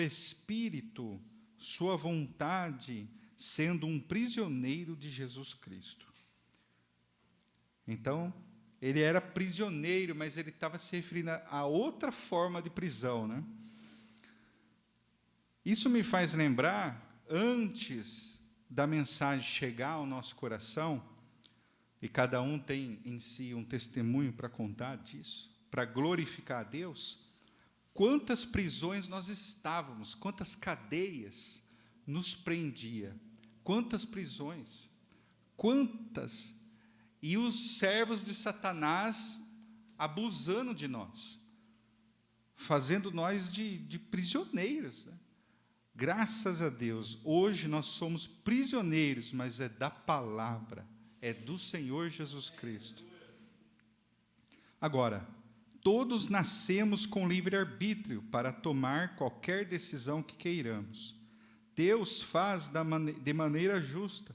espírito, sua vontade, sendo um prisioneiro de Jesus Cristo. Então, ele era prisioneiro, mas ele estava se referindo a outra forma de prisão, né? Isso me faz lembrar, antes da mensagem chegar ao nosso coração, e cada um tem em si um testemunho para contar disso, para glorificar a Deus, quantas prisões nós estávamos, quantas cadeias nos prendia, quantas prisões, quantas, e os servos de Satanás abusando de nós, fazendo nós de prisioneiros, né? Graças a Deus, hoje nós somos prisioneiros, mas é da palavra, é do Senhor Jesus Cristo. Agora, todos nascemos com livre-arbítrio para tomar qualquer decisão que queiramos. Deus faz de maneira justa,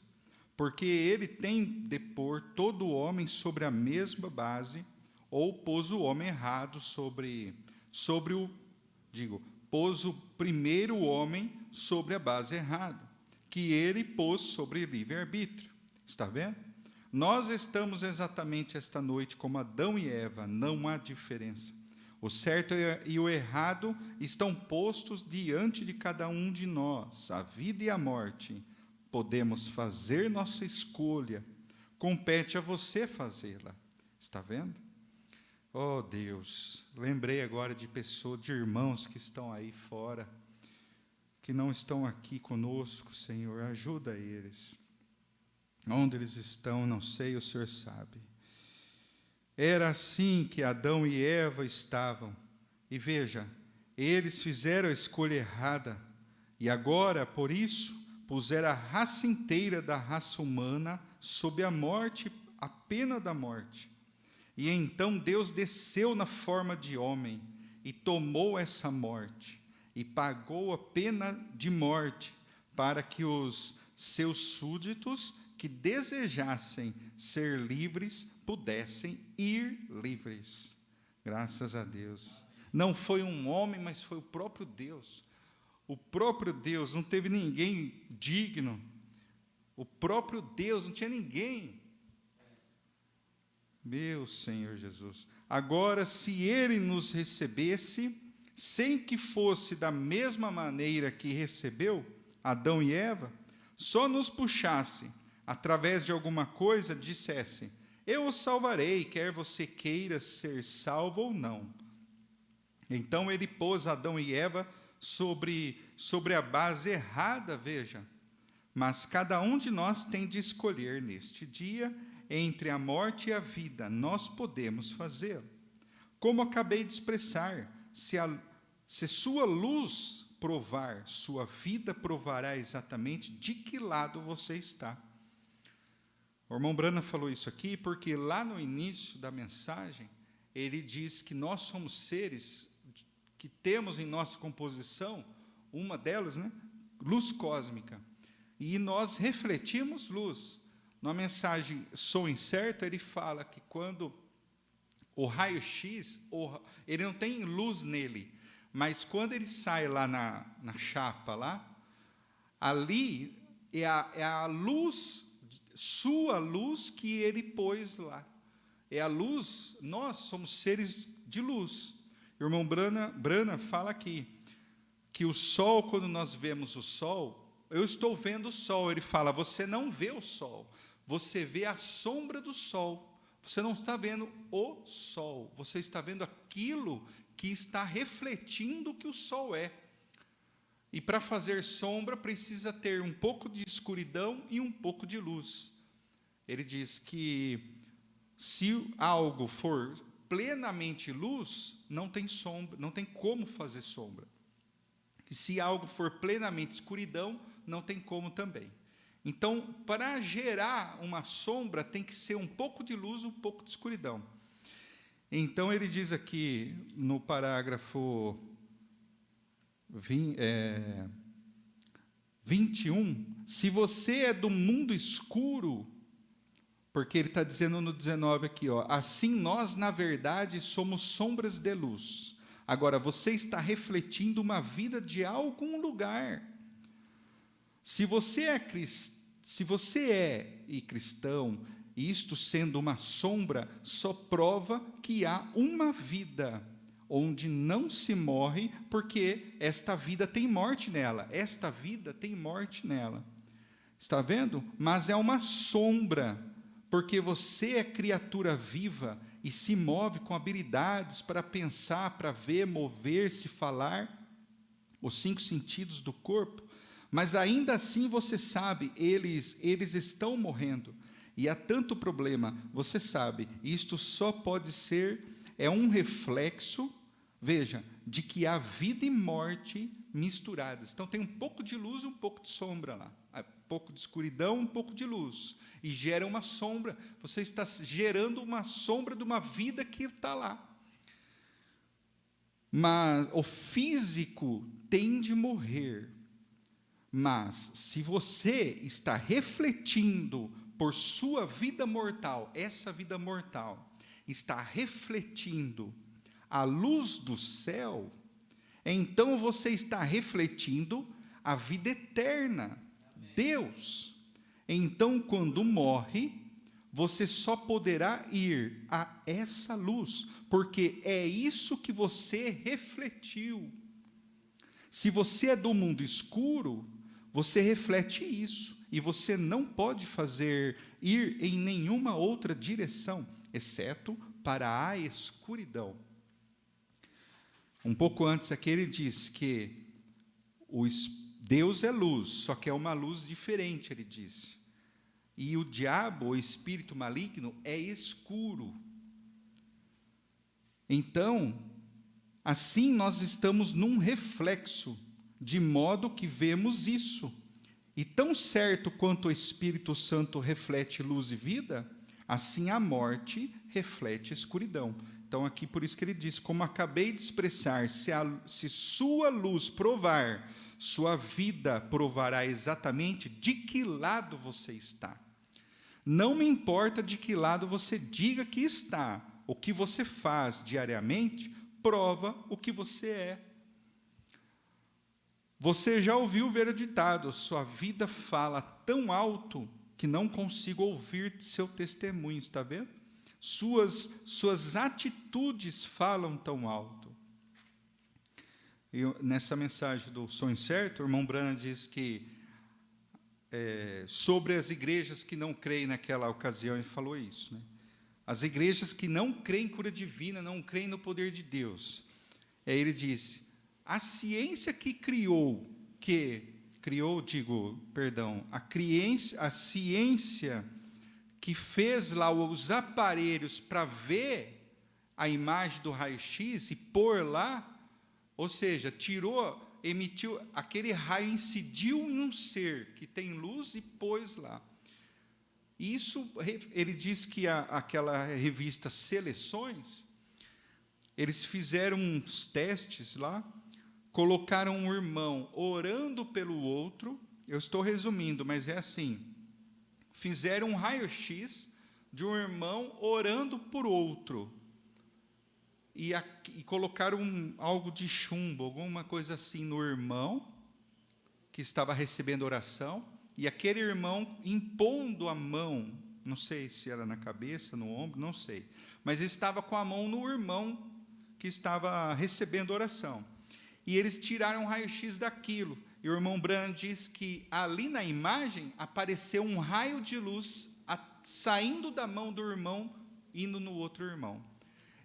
porque Ele tem de pôr todo homem sobre a mesma base, ou pôs o homem errado pôs o primeiro homem sobre a base errada, que Ele pôs sobre livre-arbítrio. Está vendo? Nós estamos exatamente esta noite como Adão e Eva, não há diferença. O certo e o errado estão postos diante de cada um de nós, a vida e a morte. Podemos fazer nossa escolha, compete a você fazê-la. Está vendo? Oh, Deus, lembrei agora de pessoas, de irmãos que estão aí fora, que não estão aqui conosco, Senhor, ajuda eles. Onde eles estão, não sei, o Senhor sabe. Era assim que Adão e Eva estavam. E veja, eles fizeram a escolha errada. E agora, por isso, puseram a raça inteira da raça humana sob a morte, a pena da morte. E então Deus desceu na forma de homem e tomou essa morte e pagou a pena de morte para que os seus súditos que desejassem ser livres, pudessem ir livres. Graças a Deus. Não foi um homem, mas foi o próprio Deus. O próprio Deus, não teve ninguém digno. O próprio Deus, não tinha ninguém. Meu Senhor Jesus. Agora, se Ele nos recebesse, sem que fosse da mesma maneira que recebeu Adão e Eva, só nos puxasse, através de alguma coisa, dissesse, Eu o salvarei, quer você queira ser salvo ou não. Então ele pôs Adão e Eva sobre a base errada, veja. Mas cada um de nós tem de escolher neste dia entre a morte e a vida. Nós podemos fazê-lo. Como acabei de expressar, se sua luz provar, sua vida provará exatamente de que lado você está. O irmão Branham falou isso aqui porque lá no início da mensagem, ele diz que nós somos seres que temos em nossa composição, uma delas, né, luz cósmica, e nós refletimos luz. Na mensagem Sou Incerto, ele fala que quando o raio-x, ele não tem luz nele, mas quando ele sai lá na chapa, lá, ali é a luz, sua luz que ele pôs lá. É a luz, nós somos seres de luz. O irmão Branham fala aqui, que o sol, quando nós vemos o sol, eu estou vendo o sol, ele fala, você não vê o sol, você vê a sombra do sol, você não está vendo o sol, você está vendo aquilo que está refletindo o que o sol é. E para fazer sombra precisa ter um pouco de escuridão e um pouco de luz. Ele diz que se algo for plenamente luz, não tem sombra, não tem como fazer sombra. E se algo for plenamente escuridão, não tem como também. Então, para gerar uma sombra, tem que ser um pouco de luz, um pouco de escuridão. Então, ele diz aqui, no parágrafo 21, se você é do mundo escuro, porque ele está dizendo no 19 aqui, ó, assim nós, na verdade, somos sombras de luz. Agora, você está refletindo uma vida de algum lugar. Se você é cristão, isto sendo uma sombra, só prova que há uma vida, onde não se morre, porque esta vida tem morte nela. Esta vida tem morte nela. Está vendo? Mas é uma sombra, porque você é criatura viva e se move com habilidades para pensar, para ver, mover-se, falar, os 5 sentidos do corpo, mas ainda assim você sabe, eles estão morrendo, e há tanto problema, você sabe, isto só pode ser, é um reflexo, veja, de que há vida e morte misturadas. Então tem um pouco de luz e um pouco de sombra lá, um pouco de escuridão, um pouco de luz, e gera uma sombra. Você está gerando uma sombra de uma vida que está lá. Mas o físico tem de morrer. Mas se você está refletindo por sua vida mortal, essa vida mortal está refletindo a luz do céu, então você está refletindo a vida eterna, Deus. Então, quando morre, você só poderá ir a essa luz, porque é isso que você refletiu. Se você é do mundo escuro, você reflete isso, e você não pode ir em nenhuma outra direção, exceto para a escuridão. Um pouco antes aqui ele diz que Deus é luz, só que é uma luz diferente, ele disse. E o diabo, o espírito maligno, é escuro. Então, assim nós estamos num reflexo, de modo que vemos isso. E tão certo quanto o Espírito Santo reflete luz e vida, assim a morte reflete escuridão. Então, aqui por isso que ele diz, como acabei de expressar, se sua luz provar, sua vida provará exatamente de que lado você está. Não me importa de que lado você diga que está, o que você faz diariamente prova o que você é. Você já ouviu ver o ditado, sua vida fala tão alto que não consigo ouvir seu testemunho, está vendo? Suas atitudes falam tão alto. E nessa mensagem do Sou Incerto, o irmão Branham diz que sobre as igrejas que não creem naquela ocasião, ele falou isso, né? as igrejas que não creem em cura divina, não creem no poder de Deus. Aí ele disse, a ciência a ciência que fez lá os aparelhos para ver a imagem do raio-x e pôr lá, ou seja, emitiu, aquele raio incidiu em um ser que tem luz e pôs lá. Isso, ele diz que aquela revista Seleções, eles fizeram uns testes lá, colocaram um irmão orando pelo outro, eu estou resumindo, mas é assim, fizeram um raio-x de um irmão orando por outro, e colocaram algo de chumbo, alguma coisa assim no irmão, que estava recebendo oração, e aquele irmão impondo a mão, não sei se era na cabeça, no ombro, não sei, mas estava com a mão no irmão que estava recebendo oração. E eles tiraram um raio-x daquilo, e o irmão Branham diz que ali na imagem apareceu um raio de luz saindo da mão do irmão, indo no outro irmão.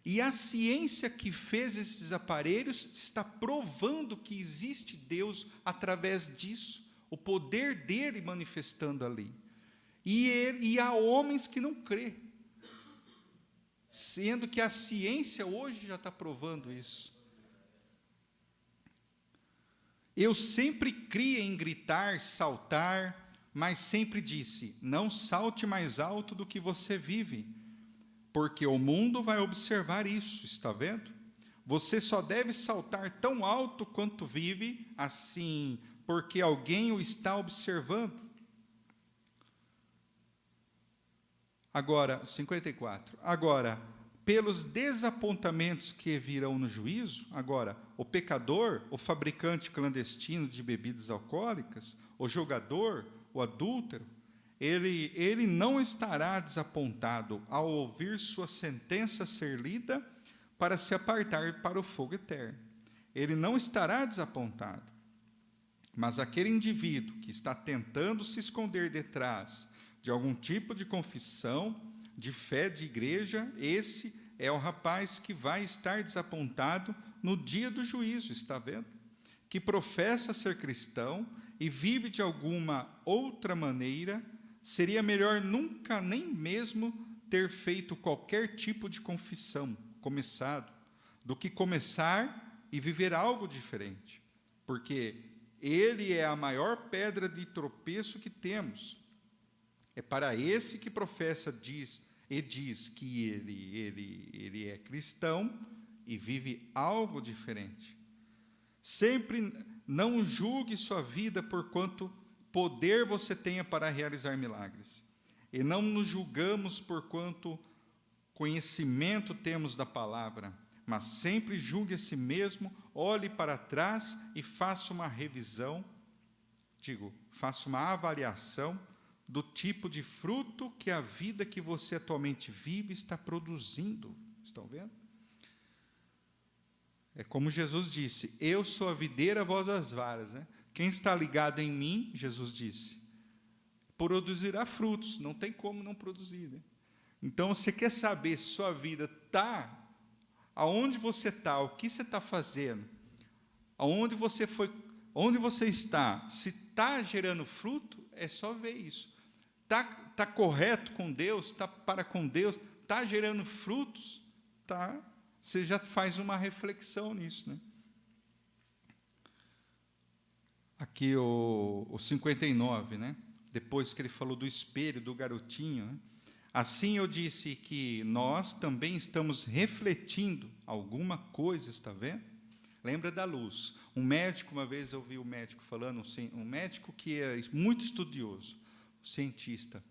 E a ciência que fez esses aparelhos está provando que existe Deus através disso, o poder dele manifestando ali. E há homens que não crê, sendo que a ciência hoje já está provando isso. Eu sempre criei em gritar, saltar, mas sempre disse, não salte mais alto do que você vive, porque o mundo vai observar isso, está vendo? Você só deve saltar tão alto quanto vive, assim, porque alguém o está observando. Agora, 54. Agora, pelos desapontamentos que virão no juízo, agora, o pecador, o fabricante clandestino de bebidas alcoólicas, o jogador, o adúltero, ele não estará desapontado ao ouvir sua sentença ser lida para se apartar para o fogo eterno. Ele não estará desapontado. Mas aquele indivíduo que está tentando se esconder detrás de algum tipo de confissão, de fé de igreja, esse é o rapaz que vai estar desapontado no dia do juízo, está vendo? Que professa ser cristão e vive de alguma outra maneira, seria melhor nunca nem mesmo ter feito qualquer tipo de confissão, começado, do que começar e viver algo diferente, porque ele é a maior pedra de tropeço que temos. É para esse que professa diz que ele é cristão e vive algo diferente. Sempre não julgue sua vida por quanto poder você tenha para realizar milagres. E não nos julgamos por quanto conhecimento temos da palavra, mas sempre julgue a si mesmo, olhe para trás e faça uma revisão, faça uma avaliação do tipo de fruto que a vida que você atualmente vive está produzindo. Estão vendo? É como Jesus disse, eu sou a videira, vós as varas, né? Quem está ligado em mim, Jesus disse, produzirá frutos, não tem como não produzir, né? Então, você quer saber se sua vida está, aonde você está, o que você está fazendo, aonde você foi, onde você está, se está gerando fruto, é só ver isso. Está correto com Deus, está para com Deus, está gerando frutos, tá? Você já faz uma reflexão nisso, né? Aqui o 59, né? Depois que ele falou do espelho, do garotinho, né? Assim eu disse que nós também estamos refletindo alguma coisa, está vendo? Lembra da luz. Um médico, uma vez eu ouvi um médico falando, um médico que é muito estudioso, cientista,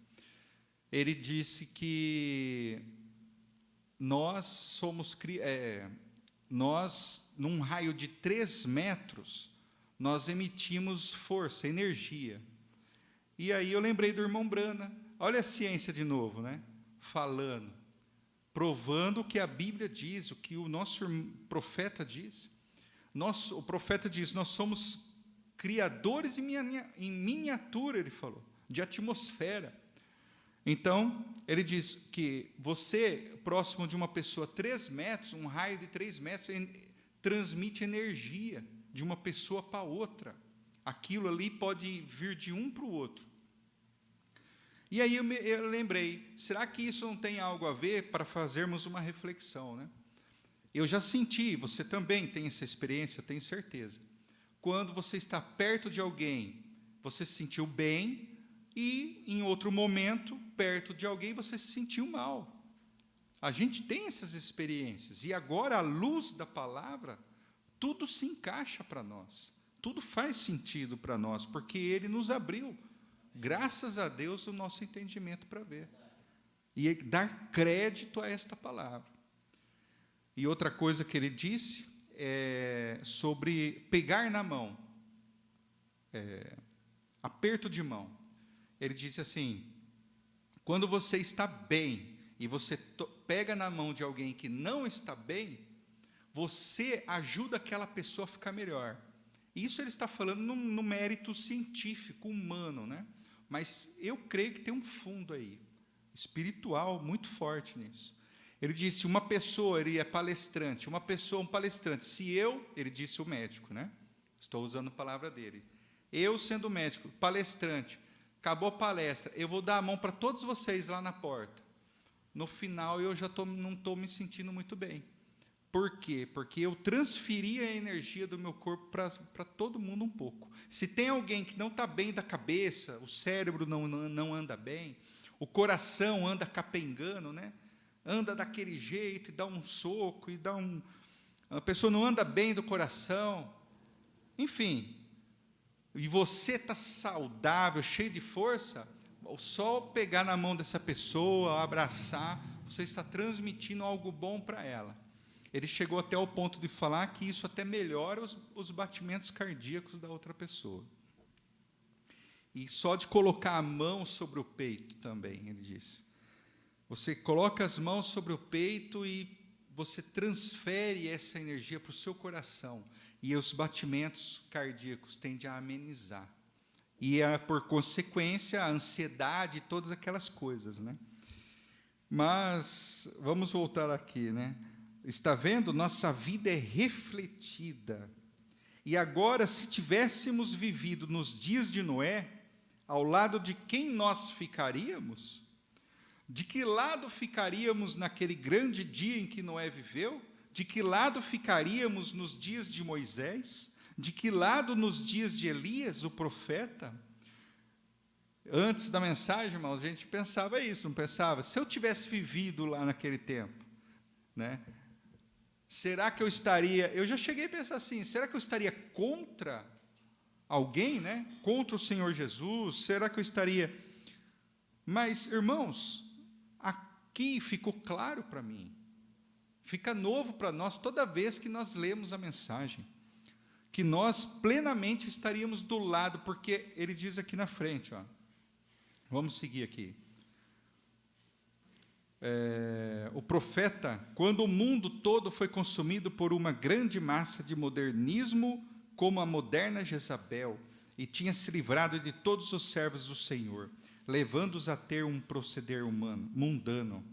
ele disse que nós num raio de 3 metros, nós emitimos força, energia. E aí eu lembrei do irmão Brana, olha a ciência de novo, né? Falando, provando o que a Bíblia diz, o que o nosso profeta diz. O profeta diz, nós somos criadores em miniatura, ele falou, de atmosfera. Então, ele diz que você, próximo de uma pessoa 3 metros, um raio de 3 metros, transmite energia de uma pessoa para outra. Aquilo ali pode vir de um para o outro. E aí eu lembrei, será que isso não tem algo a ver para fazermos uma reflexão, né? Eu já senti, você também tem essa experiência, eu tenho certeza. Quando você está perto de alguém, você se sentiu bem, e em outro momento, perto de alguém, você se sentiu mal. A gente tem essas experiências, e agora, à luz da palavra, tudo se encaixa para nós, tudo faz sentido para nós, porque Ele nos abriu, graças a Deus, o nosso entendimento para ver, e dar crédito a esta palavra. E outra coisa que ele disse é sobre pegar na mão, aperto de mão. Ele disse assim, quando você está bem, e você pega na mão de alguém que não está bem, você ajuda aquela pessoa a ficar melhor. Isso ele está falando no mérito científico, humano, né? Mas eu creio que tem um fundo aí, espiritual, muito forte nisso. Ele disse, uma pessoa, ele é palestrante, uma pessoa, um palestrante, se eu, ele disse o médico, né? Estou usando a palavra dele. Eu, sendo médico, palestrante, acabou a palestra, eu vou dar a mão para todos vocês lá na porta. No final, eu já não estou me sentindo muito bem. Por quê? Porque eu transferi a energia do meu corpo para todo mundo um pouco. Se tem alguém que não está bem da cabeça, o cérebro não anda bem, o coração anda capengando, né? Anda daquele jeito, e dá um soco, a pessoa não anda bem do coração, enfim, e você está saudável, cheio de força, só pegar na mão dessa pessoa, abraçar, você está transmitindo algo bom para ela. Ele chegou até ao ponto de falar que isso até melhora os batimentos cardíacos da outra pessoa. E só de colocar a mão sobre o peito também, ele disse. Você coloca as mãos sobre o peito e você transfere essa energia para o seu coração. E os batimentos cardíacos tendem a amenizar. E, por consequência, a ansiedade, todas aquelas coisas, né? Mas, vamos voltar aqui, né? Está vendo? Nossa vida é refletida. E agora, se tivéssemos vivido nos dias de Noé, ao lado de quem nós ficaríamos? De que lado ficaríamos naquele grande dia em que Noé viveu? De que lado ficaríamos nos dias de Moisés? De que lado nos dias de Elias, o profeta? Antes da mensagem, irmãos, a gente pensava isso, não pensava? Se eu tivesse vivido lá naquele tempo, né? Será que eu estaria... Eu já cheguei a pensar assim, será que eu estaria contra alguém, né? Contra o Senhor Jesus? Será que eu estaria... Mas, irmãos, aqui ficou claro para mim, fica novo para nós toda vez que nós lemos a mensagem, que nós plenamente estaríamos do lado, porque ele diz aqui na frente, ó, vamos seguir aqui, o profeta, quando o mundo todo foi consumido por uma grande massa de modernismo, como a moderna Jezabel, e tinha se livrado de todos os servos do Senhor, levando-os a ter um proceder humano, mundano.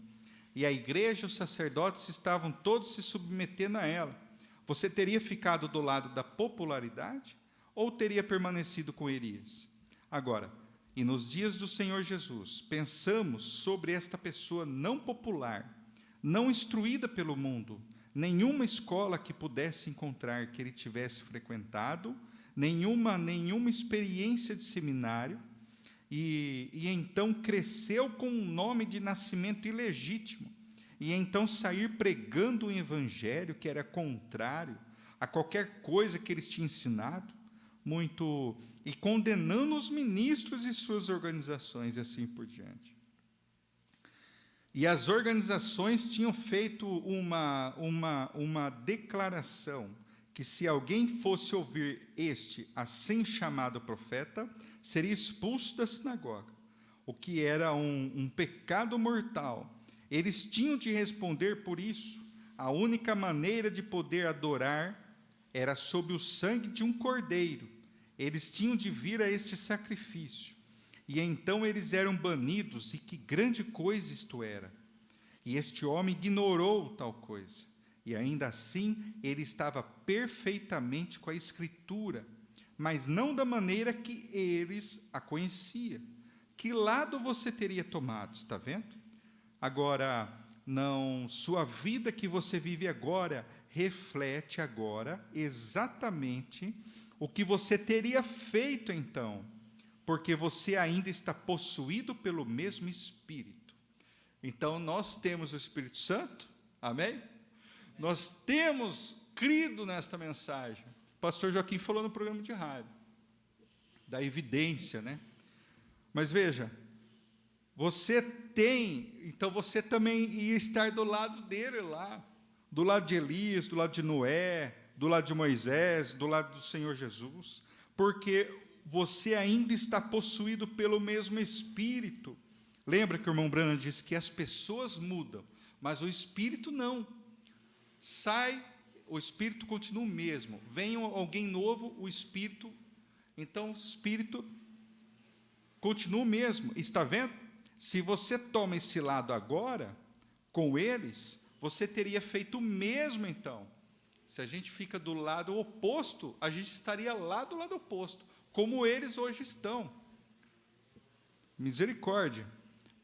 E a igreja e os sacerdotes estavam todos se submetendo a ela. Você teria ficado do lado da popularidade ou teria permanecido com Elias? Agora, e nos dias do Senhor Jesus, pensamos sobre esta pessoa não popular, não instruída pelo mundo, nenhuma escola que pudesse encontrar que ele tivesse frequentado, nenhuma experiência de seminário, e então cresceu com um nome de nascimento ilegítimo, e então sair pregando um evangelho que era contrário a qualquer coisa que eles tinham ensinado, e condenando os ministros e suas organizações, e assim por diante. E as organizações tinham feito uma declaração, que se alguém fosse ouvir este assim chamado profeta, seria expulso da sinagoga, o que era um pecado mortal. Eles tinham de responder por isso. A única maneira de poder adorar era sob o sangue de um cordeiro. Eles tinham de vir a este sacrifício. E então eles eram banidos, e que grande coisa isto era! E este homem ignorou tal coisa. E ainda assim, ele estava perfeitamente com a Escritura, mas não da maneira que eles a conheciam. Que lado você teria tomado, está vendo? Agora, não, sua vida que você vive agora reflete agora exatamente o que você teria feito então, porque você ainda está possuído pelo mesmo Espírito. Então, nós temos o Espírito Santo, amém? Nós temos crido nesta mensagem. O pastor Joaquim falou no programa de rádio, da evidência, né? Mas veja, você tem, então você também ia estar do lado dele lá, do lado de Elias, do lado de Noé, do lado de Moisés, do lado do Senhor Jesus, porque você ainda está possuído pelo mesmo Espírito. Lembra que o irmão Branham disse que as pessoas mudam, mas o Espírito não. Sai, o Espírito continua o mesmo. Vem alguém novo, o Espírito, então o Espírito continua o mesmo. Está vendo? Se você toma esse lado agora, com eles, você teria feito o mesmo então. Se a gente fica do lado oposto, a gente estaria lá do lado oposto, como eles hoje estão. Misericórdia.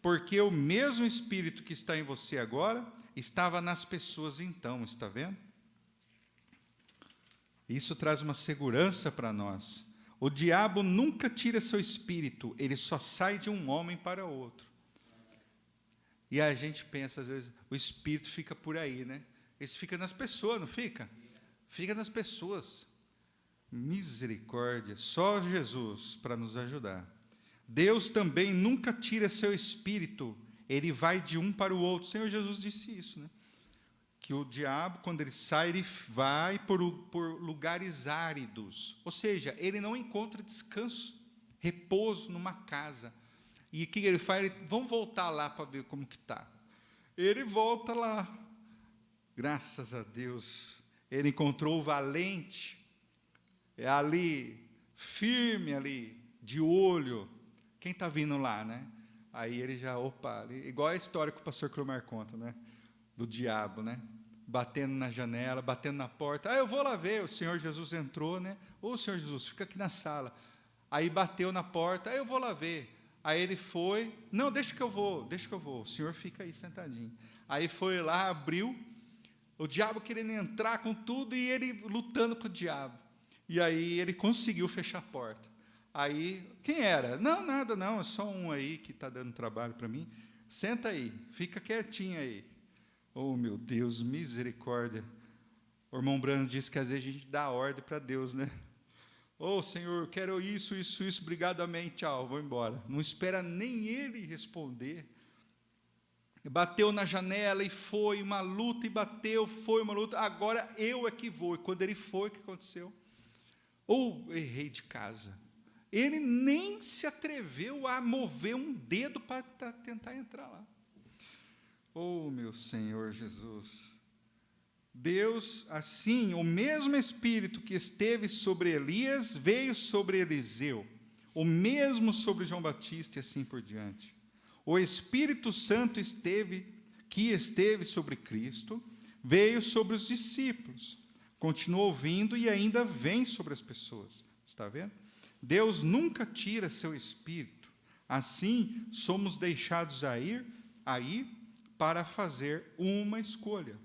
Porque o mesmo Espírito que está em você agora, estava nas pessoas então, está vendo? Isso traz uma segurança para nós. O diabo nunca tira seu espírito, ele só sai de um homem para outro. E a gente pensa, às vezes, o espírito fica por aí, né? Esse fica nas pessoas, não fica? Fica nas pessoas. Misericórdia, só Jesus para nos ajudar. Deus também nunca tira seu espírito, ele vai de um para o outro. O Senhor Jesus disse isso, né? Que o diabo, quando ele sai, ele vai por lugares áridos. Ou seja, ele não encontra descanso, repouso numa casa. E o que ele faz? Vamos voltar lá para ver como que está. Ele volta lá. Graças a Deus, ele encontrou o valente, ali, firme ali, de olho. Quem está vindo lá, né? Aí ele já, opa, igual a história que o pastor Clomar conta, né? Do diabo, né? Batendo na janela, batendo na porta. Eu vou lá ver. O Senhor Jesus entrou, né? Ô, Senhor Jesus, fica aqui na sala. Aí bateu na porta. Eu vou lá ver. Aí ele foi. Não, deixa que eu vou. O Senhor fica aí sentadinho. Aí foi lá, abriu. O diabo querendo entrar com tudo e ele lutando com o diabo. E aí ele conseguiu fechar a porta. Aí, quem era? Não, nada não, é só um aí que está dando trabalho para mim. Senta aí, fica quietinho aí. Oh, meu Deus, misericórdia. O irmão Branham disse que às vezes a gente dá ordem para Deus, né? Oh, Senhor, quero isso, obrigado, amém, tchau, vou embora. Não espera nem ele responder. Bateu na janela e foi uma luta, e bateu, foi uma luta, agora eu é que vou. E quando ele foi, o que aconteceu? Errei de casa. Ele nem se atreveu a mover um dedo para tentar entrar lá. Oh, meu Senhor Jesus. Deus, assim, o mesmo Espírito que esteve sobre Elias, veio sobre Eliseu. O mesmo sobre João Batista e assim por diante. O Espírito Santo que esteve sobre Cristo, veio sobre os discípulos. Continuou vindo e ainda vem sobre as pessoas. Está vendo? Deus nunca tira seu espírito. Assim, somos deixados aí para fazer uma escolha.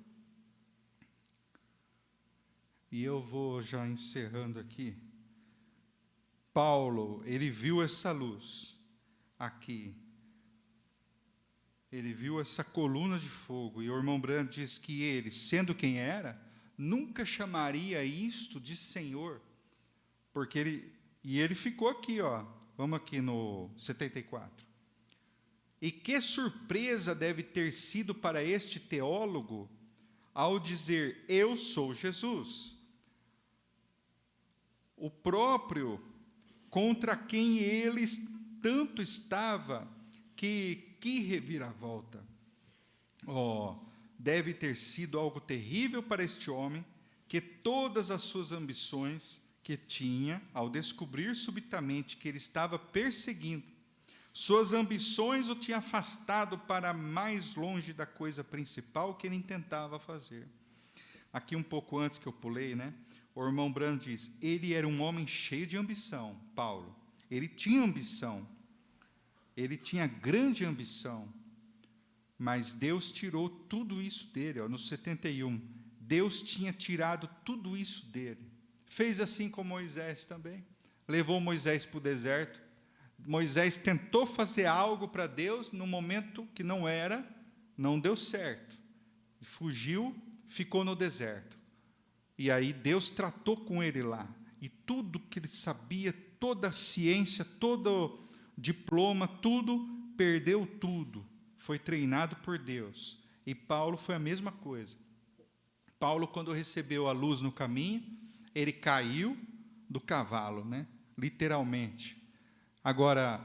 E eu vou já encerrando aqui. Paulo, ele viu essa luz aqui. Ele viu essa coluna de fogo. E o irmão Branham diz que ele, sendo quem era, nunca chamaria isto de Senhor. Porque ele ficou aqui, ó. Vamos aqui no 74. E que surpresa deve ter sido para este teólogo ao dizer, eu sou Jesus. O próprio contra quem ele tanto estava, que reviravolta. Deve ter sido algo terrível para este homem, que todas as suas ambições que tinha, ao descobrir subitamente que ele estava perseguindo Suas ambições o tinham afastado para mais longe da coisa principal que ele tentava fazer. Aqui um pouco antes que eu pulei, né? O irmão Branham diz, ele era um homem cheio de ambição, Paulo. Ele tinha ambição. Ele tinha grande ambição. Mas Deus tirou tudo isso dele, ó, no 71. Deus tinha tirado tudo isso dele. Fez assim com Moisés também. Levou Moisés para o deserto. Moisés tentou fazer algo para Deus no momento que não era, não deu certo. Fugiu, ficou no deserto. E aí Deus tratou com ele lá. E tudo que ele sabia, toda a ciência, todo diploma, tudo, perdeu tudo. Foi treinado por Deus. E Paulo foi a mesma coisa. Paulo, quando recebeu a luz no caminho, ele caiu do cavalo, né? Literalmente. Agora,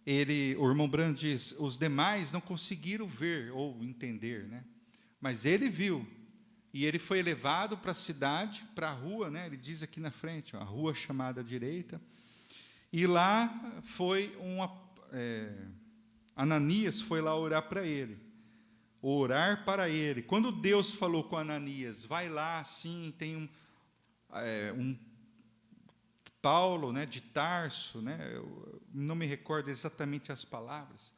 o irmão Branham diz, os demais não conseguiram ver ou entender, né? Mas ele viu. E ele foi levado para a cidade, para a rua, né? Ele diz aqui na frente, ó, a rua chamada à direita. E lá foi Ananias foi lá orar para ele. Orar para ele. Quando Deus falou com Ananias, vai lá, assim, tem um Paulo, né, de Tarso, né, eu não me recordo exatamente as palavras,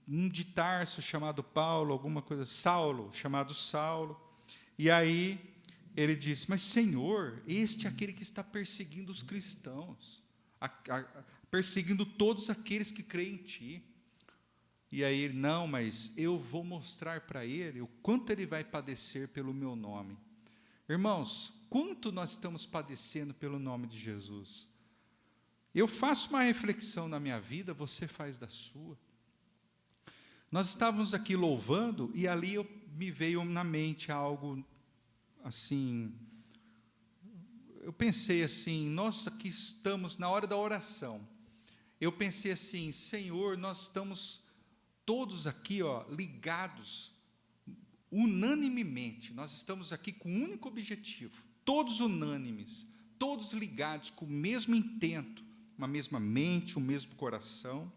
um de Tarso chamado Paulo, alguma coisa, Saulo, chamado Saulo, e aí ele disse, mas Senhor, este é aquele que está perseguindo os cristãos, perseguindo todos aqueles que creem em Ti. E aí ele, não, mas eu vou mostrar para ele o quanto ele vai padecer pelo meu nome. Irmãos, quanto nós estamos padecendo pelo nome de Jesus? Eu faço uma reflexão na minha vida, você faz da sua. Nós estávamos aqui louvando, e ali me veio na mente algo assim, eu pensei assim, nós aqui estamos na hora da oração, eu pensei assim, Senhor, nós estamos todos aqui, ó, ligados, unanimemente, nós estamos aqui com um único objetivo, todos unânimes, todos ligados com o mesmo intento, uma mesma mente, o mesmo coração.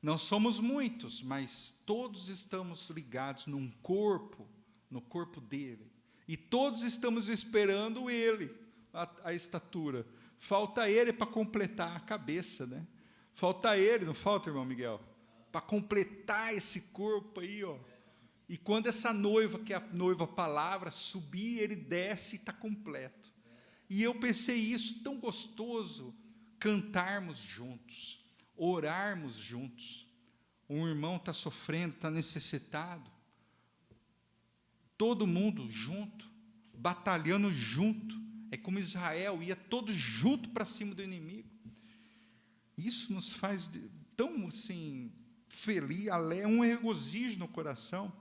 Não somos muitos, mas todos estamos ligados num corpo, no corpo dele, e todos estamos esperando ele, a estatura. Falta ele para completar a cabeça, né? Falta ele, não falta, irmão Miguel? Para completar esse corpo aí, ó. E quando essa noiva, que é a noiva palavra, subir, ele desce e está completo. E eu pensei isso, tão gostoso, cantarmos juntos, orarmos juntos. Um irmão está sofrendo, está necessitado. Todo mundo junto, batalhando junto. É como Israel, ia todo junto para cima do inimigo. Isso nos faz tão assim, feliz, um regozijo no coração.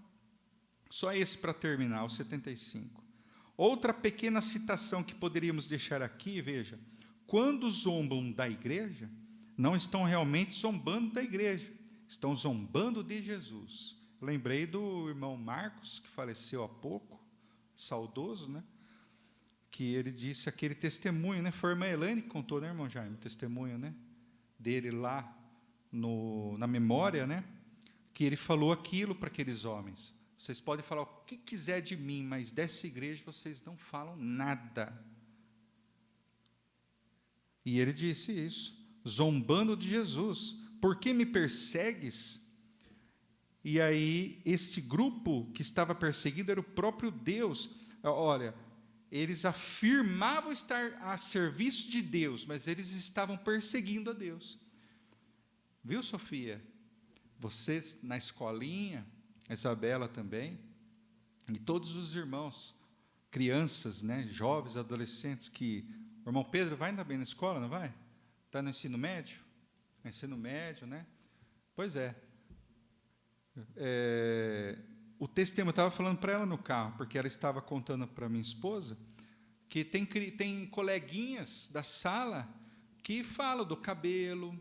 Só esse para terminar, o 75. Outra pequena citação que poderíamos deixar aqui, veja. Quando zombam da igreja, não estão realmente zombando da igreja, estão zombando de Jesus. Lembrei do irmão Marcos, que faleceu há pouco, saudoso, né? Que ele disse aquele testemunho, né? Foi a irmã Elaine que contou, né, irmão Jaime? O testemunho, né? Dele lá na memória, né? Que ele falou aquilo para aqueles homens. Vocês podem falar o que quiser de mim, mas dessa igreja vocês não falam nada. E ele disse isso, zombando de Jesus. Por que me persegues? E aí, este grupo que estava perseguido era o próprio Deus. Olha, eles afirmavam estar a serviço de Deus, mas eles estavam perseguindo a Deus. Viu, Sofia? Vocês na escolinha, a Isabela também, e todos os irmãos, crianças, né, jovens, adolescentes, que... O irmão Pedro vai ainda bem na escola, não vai? Está no ensino médio? Ensino médio, né? Pois é. O testemunho, eu estava falando para ela no carro, porque ela estava contando para minha esposa, que tem coleguinhas da sala que falam do cabelo,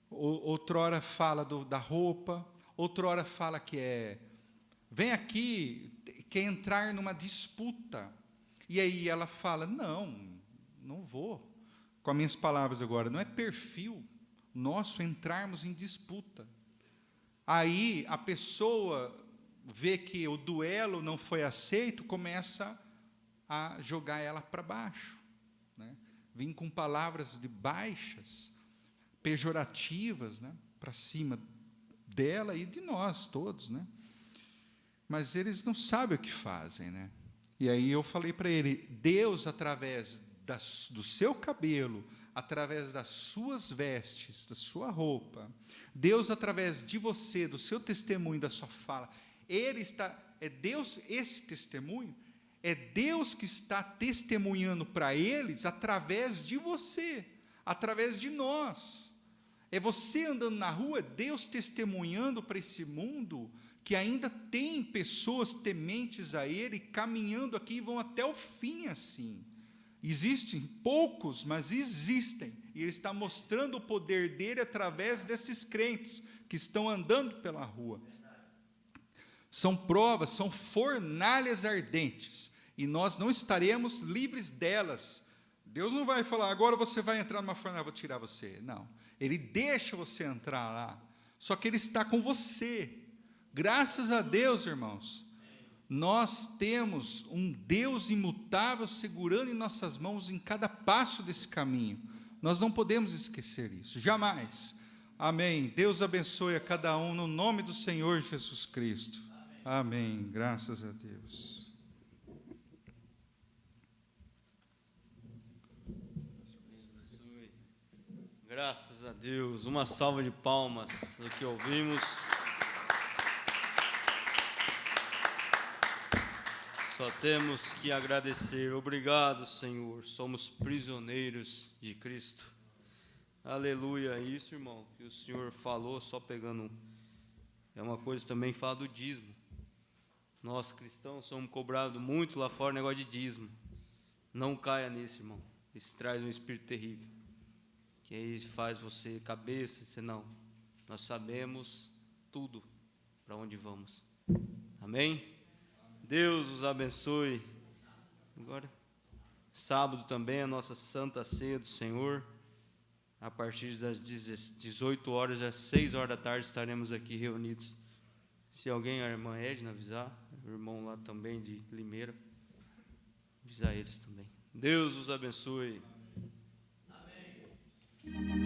outrora fala da roupa, outrora fala que vem aqui, quer entrar numa disputa. E aí ela fala, não vou. Com as minhas palavras agora, não é perfil, nosso entrarmos em disputa. Aí a pessoa vê que o duelo não foi aceito, começa a jogar ela para baixo, né? Vem com palavras de baixas, pejorativas, né? Para cima dela e de nós todos, né? Mas eles não sabem o que fazem, né? E aí eu falei para ele, Deus, através do seu cabelo, através das suas vestes, da sua roupa, Deus, através de você, do seu testemunho, da sua fala, Deus, esse testemunho, é Deus que está testemunhando para eles através de você, através de nós. É você andando na rua, Deus testemunhando para esse mundo que ainda tem pessoas tementes a Ele, caminhando aqui e vão até o fim assim. Existem poucos, mas existem. E Ele está mostrando o poder dEle através desses crentes que estão andando pela rua. São provas, são fornalhas ardentes. E nós não estaremos livres delas. Deus não vai falar, agora você vai entrar numa fornalha, vou tirar você. Não. Ele deixa você entrar lá. Só que Ele está com você. Graças a Deus, irmãos, nós temos um Deus imutável segurando em nossas mãos em cada passo desse caminho. Nós não podemos esquecer isso, jamais. Amém. Deus abençoe a cada um no nome do Senhor Jesus Cristo. Amém. Graças a Deus. Graças a Deus. Uma salva de palmas do que ouvimos. Só temos que agradecer. Obrigado, Senhor. Somos prisioneiros de Cristo. Aleluia. Isso, irmão, que o Senhor falou, só pegando. É uma coisa também, fala do dízimo. Nós, cristãos, somos cobrados muito lá fora, negócio de dízimo. Não caia nisso, irmão. Isso traz um espírito terrível. Que aí faz você cabeça, senão. Nós sabemos tudo para onde vamos. Amém? Deus os abençoe. Agora, sábado também, a nossa Santa Ceia do Senhor. A partir das 18 horas, às 6 horas da tarde, estaremos aqui reunidos. Se alguém, a irmã Edna, avisar, o irmão lá também de Limeira, avisar eles também. Deus os abençoe. Amém.